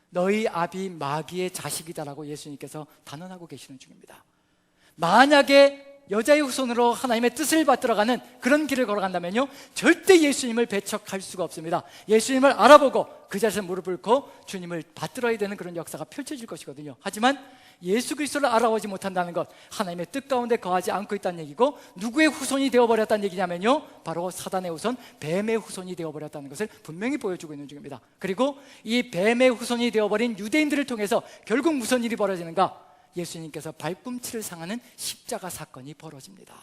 너희 아비 마귀의 자식이다라고 예수님께서 단언하고 계시는 중입니다. 만약에 여자의 후손으로 하나님의 뜻을 받들어가는 그런 길을 걸어간다면요, 절대 예수님을 배척할 수가 없습니다. 예수님을 알아보고 그 자리에서 무릎을 꿇고 주님을 받들어야 되는 그런 역사가 펼쳐질 것이거든요. 하지만 예수 그리스도를 알아보지 못한다는 것, 하나님의 뜻 가운데 거하지 않고 있다는 얘기고, 누구의 후손이 되어버렸다는 얘기냐면요, 바로 사단의 후손, 뱀의 후손이 되어버렸다는 것을 분명히 보여주고 있는 중입니다. 그리고 이 뱀의 후손이 되어버린 유대인들을 통해서 결국 무슨 일이 벌어지는가? 예수님께서 발꿈치를 상하는 십자가 사건이 벌어집니다.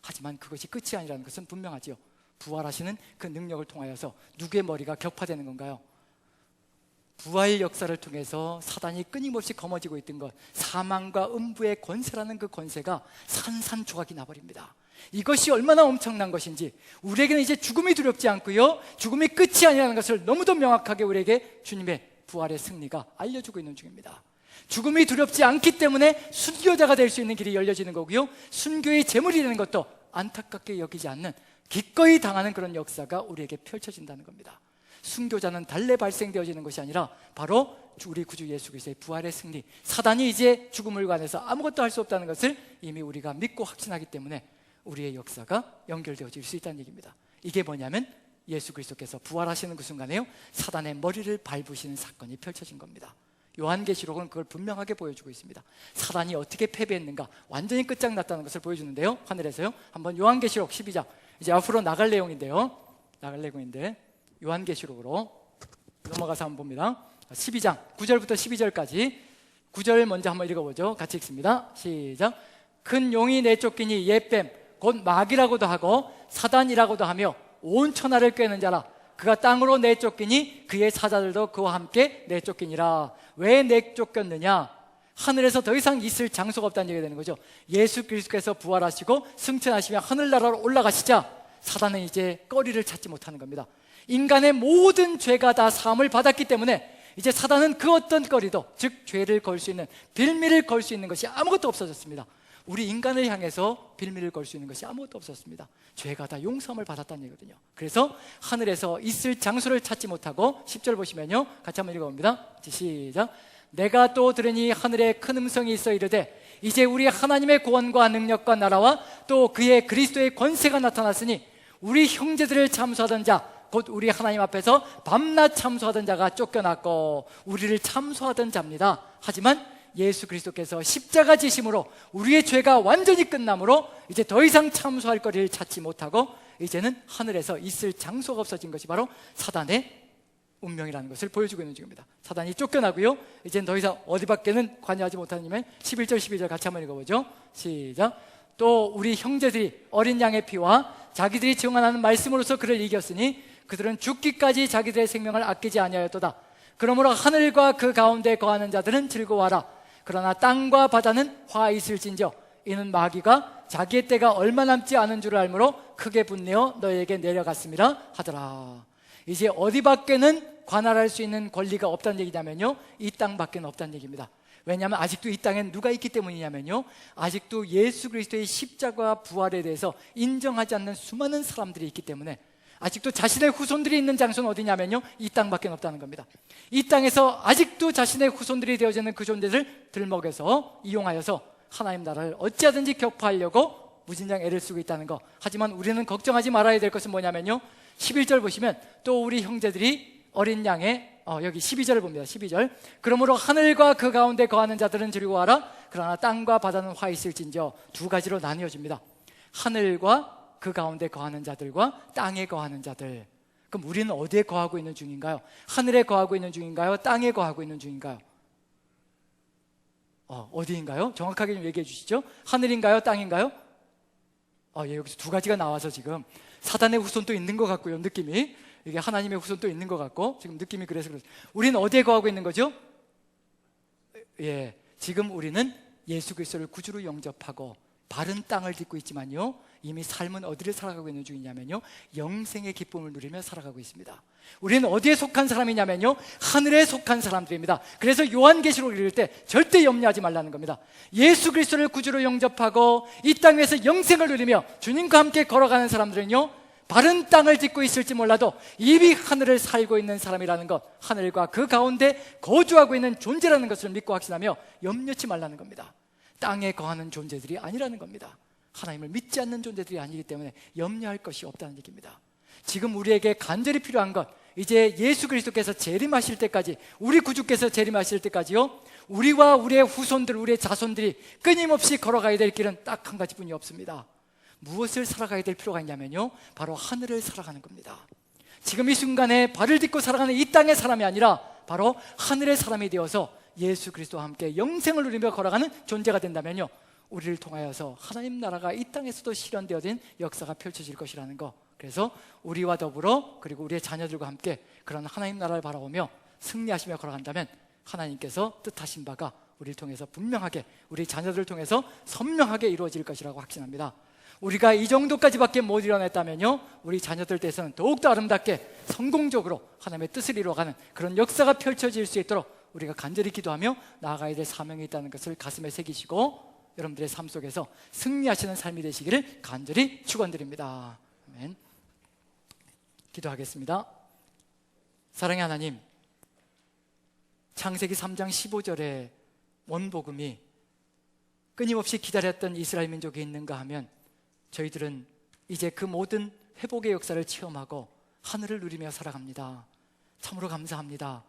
하지만 그것이 끝이 아니라는 것은 분명하지요. 부활하시는 그 능력을 통하여서 누구의 머리가 격파되는 건가요? 부활 역사를 통해서 사단이 끊임없이 거머쥐고 있던 것, 사망과 음부의 권세라는 그 권세가 산산조각이 나버립니다. 이것이 얼마나 엄청난 것인지, 우리에게는 이제 죽음이 두렵지 않고요, 죽음이 끝이 아니라는 것을 너무도 명확하게 우리에게 주님의 부활의 승리가 알려주고 있는 중입니다. 죽음이 두렵지 않기 때문에 순교자가 될 수 있는 길이 열려지는 거고요, 순교의 제물이 되는 것도 안타깝게 여기지 않는, 기꺼이 당하는 그런 역사가 우리에게 펼쳐진다는 겁니다. 순교자는 달래 발생되어지는 것이 아니라 바로 우리 구주 예수 그리스도의 부활의 승리, 사단이 이제 죽음을 관해서 아무것도 할 수 없다는 것을 이미 우리가 믿고 확신하기 때문에 우리의 역사가 연결되어질 수 있다는 얘기입니다. 이게 뭐냐면 예수 그리스도께서 부활하시는 그 순간에요, 사단의 머리를 밟으시는 사건이 펼쳐진 겁니다. 요한계시록은 그걸 분명하게 보여주고 있습니다. 사단이 어떻게 패배했는가, 완전히 끝장났다는 것을 보여주는데요, 하늘에서요. 한번 요한계시록 12장, 이제 앞으로 나갈 내용인데요, 요한계시록으로 넘어가서 한번 봅니다. 12장 9절부터 12절까지 9절 먼저 한번 읽어보죠. 같이 읽습니다. 시작. 큰 용이 내쫓기니 옛뱀 곧 마귀라고도 하고 사단이라고도 하며 온 천하를 꿰는 자라. 그가 땅으로 내쫓기니 그의 사자들도 그와 함께 내쫓기니라. 왜 내쫓겼느냐? 하늘에서 더 이상 있을 장소가 없다는 얘기가 되는 거죠. 예수 그리스도께서 부활하시고 승천하시며 하늘나라로 올라가시자 사단은 이제 거리를 찾지 못하는 겁니다. 인간의 모든 죄가 다 사함을 받았기 때문에 이제 사단은 그 어떤 거리도, 즉 죄를 걸 수 있는, 빌미를 걸 수 있는 것이 아무것도 없어졌습니다. 우리 인간을 향해서 빌미를 걸 수 있는 것이 아무것도 없었습니다. 죄가 다 용서함을 받았다는 얘기거든요. 그래서 하늘에서 있을 장소를 찾지 못하고 10절 보시면요, 같이 한번 읽어봅니다. 시작. 내가 또 들으니 하늘에 큰 음성이 있어 이르되 이제 우리 하나님의 구원과 능력과 나라와 또 그의 그리스도의 권세가 나타났으니 우리 형제들을 참수하던 자, 곧 우리 하나님 앞에서 밤낮 참수하던 자가 쫓겨났고, 우리를 참수하던 자입니다. 하지만 예수 그리스도께서 십자가 지심으로 우리의 죄가 완전히 끝남으로 이제 더 이상 참수할 거리를 찾지 못하고 이제는 하늘에서 있을 장소가 없어진 것이 바로 사단의 운명이라는 것을 보여주고 있는 중입니다. 사단이 쫓겨나고요, 이제는 더 이상 어디밖에는 관여하지 못하는 님의 11절 12절 같이 한번 읽어보죠. 시작. 또 우리 형제들이 어린 양의 피와 자기들이 증언하는 말씀으로서 그를 이겼으니 그들은 죽기까지 자기들의 생명을 아끼지 아니하였도다. 그러므로 하늘과 그 가운데 거하는 자들은 즐거워하라. 그러나 땅과 바다는 화 있을진저 이는 마귀가 자기의 때가 얼마 남지 않은 줄 알므로 크게 분내어 너희에게 내려갔음이라 하더라. 이제 어디밖에는 관할할 수 있는 권리가 없다는 얘기냐면요, 이 땅밖에는 없다는 얘기입니다. 왜냐하면 아직도 이 땅엔 누가 있기 때문이냐면요, 아직도 예수 그리스도의 십자가 부활에 대해서 인정하지 않는 수많은 사람들이 있기 때문에 아직도 자신의 후손들이 있는 장소는 어디냐면요, 이 땅밖에 없다는 겁니다. 이 땅에서 아직도 자신의 후손들이 되어지는 그 존재를 들먹여서 이용하여서 하나님 나라를 어찌하든지 격파하려고 무진장 애를 쓰고 있다는 거. 하지만 우리는 걱정하지 말아야 될 것은 뭐냐면요, 11절 보시면 또 우리 형제들이 어린 양의 여기 12절을 봅니다. 12절. 그러므로 하늘과 그 가운데 거하는 자들은 즐거워하라. 그러나 땅과 바다는 화 있을진저. 두 가지로 나뉘어집니다. 하늘과 그 가운데 거하는 자들과 땅에 거하는 자들. 그럼 우리는 어디에 거하고 있는 중인가요? 하늘에 거하고 있는 중인가요? 땅에 거하고 있는 중인가요? 어디인가요? 정확하게 좀 얘기해 주시죠. 하늘인가요? 땅인가요? 예, 여기서 두 가지가 나와서 지금 사단의 후손도 있는 것 같고요, 느낌이. 이게 하나님의 후손도 있는 것 같고 지금 느낌이 그래서 그렇죠. 우리는 어디에 거하고 있는 거죠? 예, 지금 우리는 예수 그리스도를 구주로 영접하고 바른 땅을 딛고 있지만요, 이미 삶은 어디를 살아가고 있는 중이냐면요, 영생의 기쁨을 누리며 살아가고 있습니다. 우리는 어디에 속한 사람이냐면요, 하늘에 속한 사람들입니다. 그래서 요한계시록 읽을 때 절대 염려하지 말라는 겁니다. 예수 그리스도를 구주로 영접하고 이 땅에서 영생을 누리며 주님과 함께 걸어가는 사람들은요, 바른 땅을 딛고 있을지 몰라도 이미 하늘을 살고 있는 사람이라는 것, 하늘과 그 가운데 거주하고 있는 존재라는 것을 믿고 확신하며 염려치 말라는 겁니다. 땅에 거하는 존재들이 아니라는 겁니다. 하나님을 믿지 않는 존재들이 아니기 때문에 염려할 것이 없다는 얘기입니다. 지금 우리에게 간절히 필요한 것, 이제 예수 그리스도께서 재림하실 때까지, 우리 구주께서 재림하실 때까지요, 우리와 우리의 후손들, 우리의 자손들이 끊임없이 걸어가야 될 길은 딱 한 가지뿐이 없습니다. 무엇을 살아가야 될 필요가 있냐면요, 바로 하늘을 살아가는 겁니다. 지금 이 순간에 발을 딛고 살아가는 이 땅의 사람이 아니라 바로 하늘의 사람이 되어서 예수 그리스도와 함께 영생을 누리며 걸어가는 존재가 된다면요, 우리를 통하여서 하나님 나라가 이 땅에서도 실현되어진 역사가 펼쳐질 것이라는 거. 그래서 우리와 더불어 그리고 우리의 자녀들과 함께 그런 하나님 나라를 바라보며 승리하시며 걸어간다면 하나님께서 뜻하신 바가 우리를 통해서 분명하게, 우리 자녀들을 통해서 선명하게 이루어질 것이라고 확신합니다. 우리가 이 정도까지밖에 못 이뤄냈다면요, 우리 자녀들 대해서는 더욱더 아름답게 성공적으로 하나님의 뜻을 이루어가는 그런 역사가 펼쳐질 수 있도록 우리가 간절히 기도하며 나아가야 될 사명이 있다는 것을 가슴에 새기시고 여러분들의 삶 속에서 승리하시는 삶이 되시기를 간절히 축원드립니다. 아멘. 기도하겠습니다. 사랑의 하나님, 창세기 3장 15절에 원복음이 끊임없이 기다렸던 이스라엘 민족이 있는가 하면 저희들은 이제 그 모든 회복의 역사를 체험하고 하늘을 누리며 살아갑니다. 참으로 감사합니다.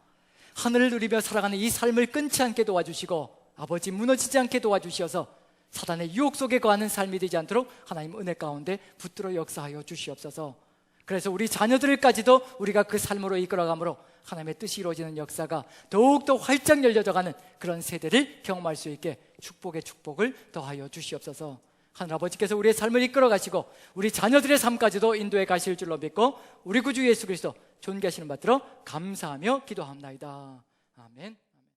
하늘을 누리며 살아가는 이 삶을 끊지 않게 도와주시고 아버지, 무너지지 않게 도와주시어서 사단의 유혹 속에 거하는 삶이 되지 않도록 하나님 은혜 가운데 붙들어 역사하여 주시옵소서. 그래서 우리 자녀들까지도 우리가 그 삶으로 이끌어가므로 하나님의 뜻이 이루어지는 역사가 더욱더 활짝 열려져가는 그런 세대를 경험할 수 있게 축복의 축복을 더하여 주시옵소서. 하늘아버지께서 우리의 삶을 이끌어 가시고 우리 자녀들의 삶까지도 인도해 가실 줄로 믿고 우리 구주 예수 그리스도 존귀하시는 받들어 감사하며 기도합나이다. 아멘.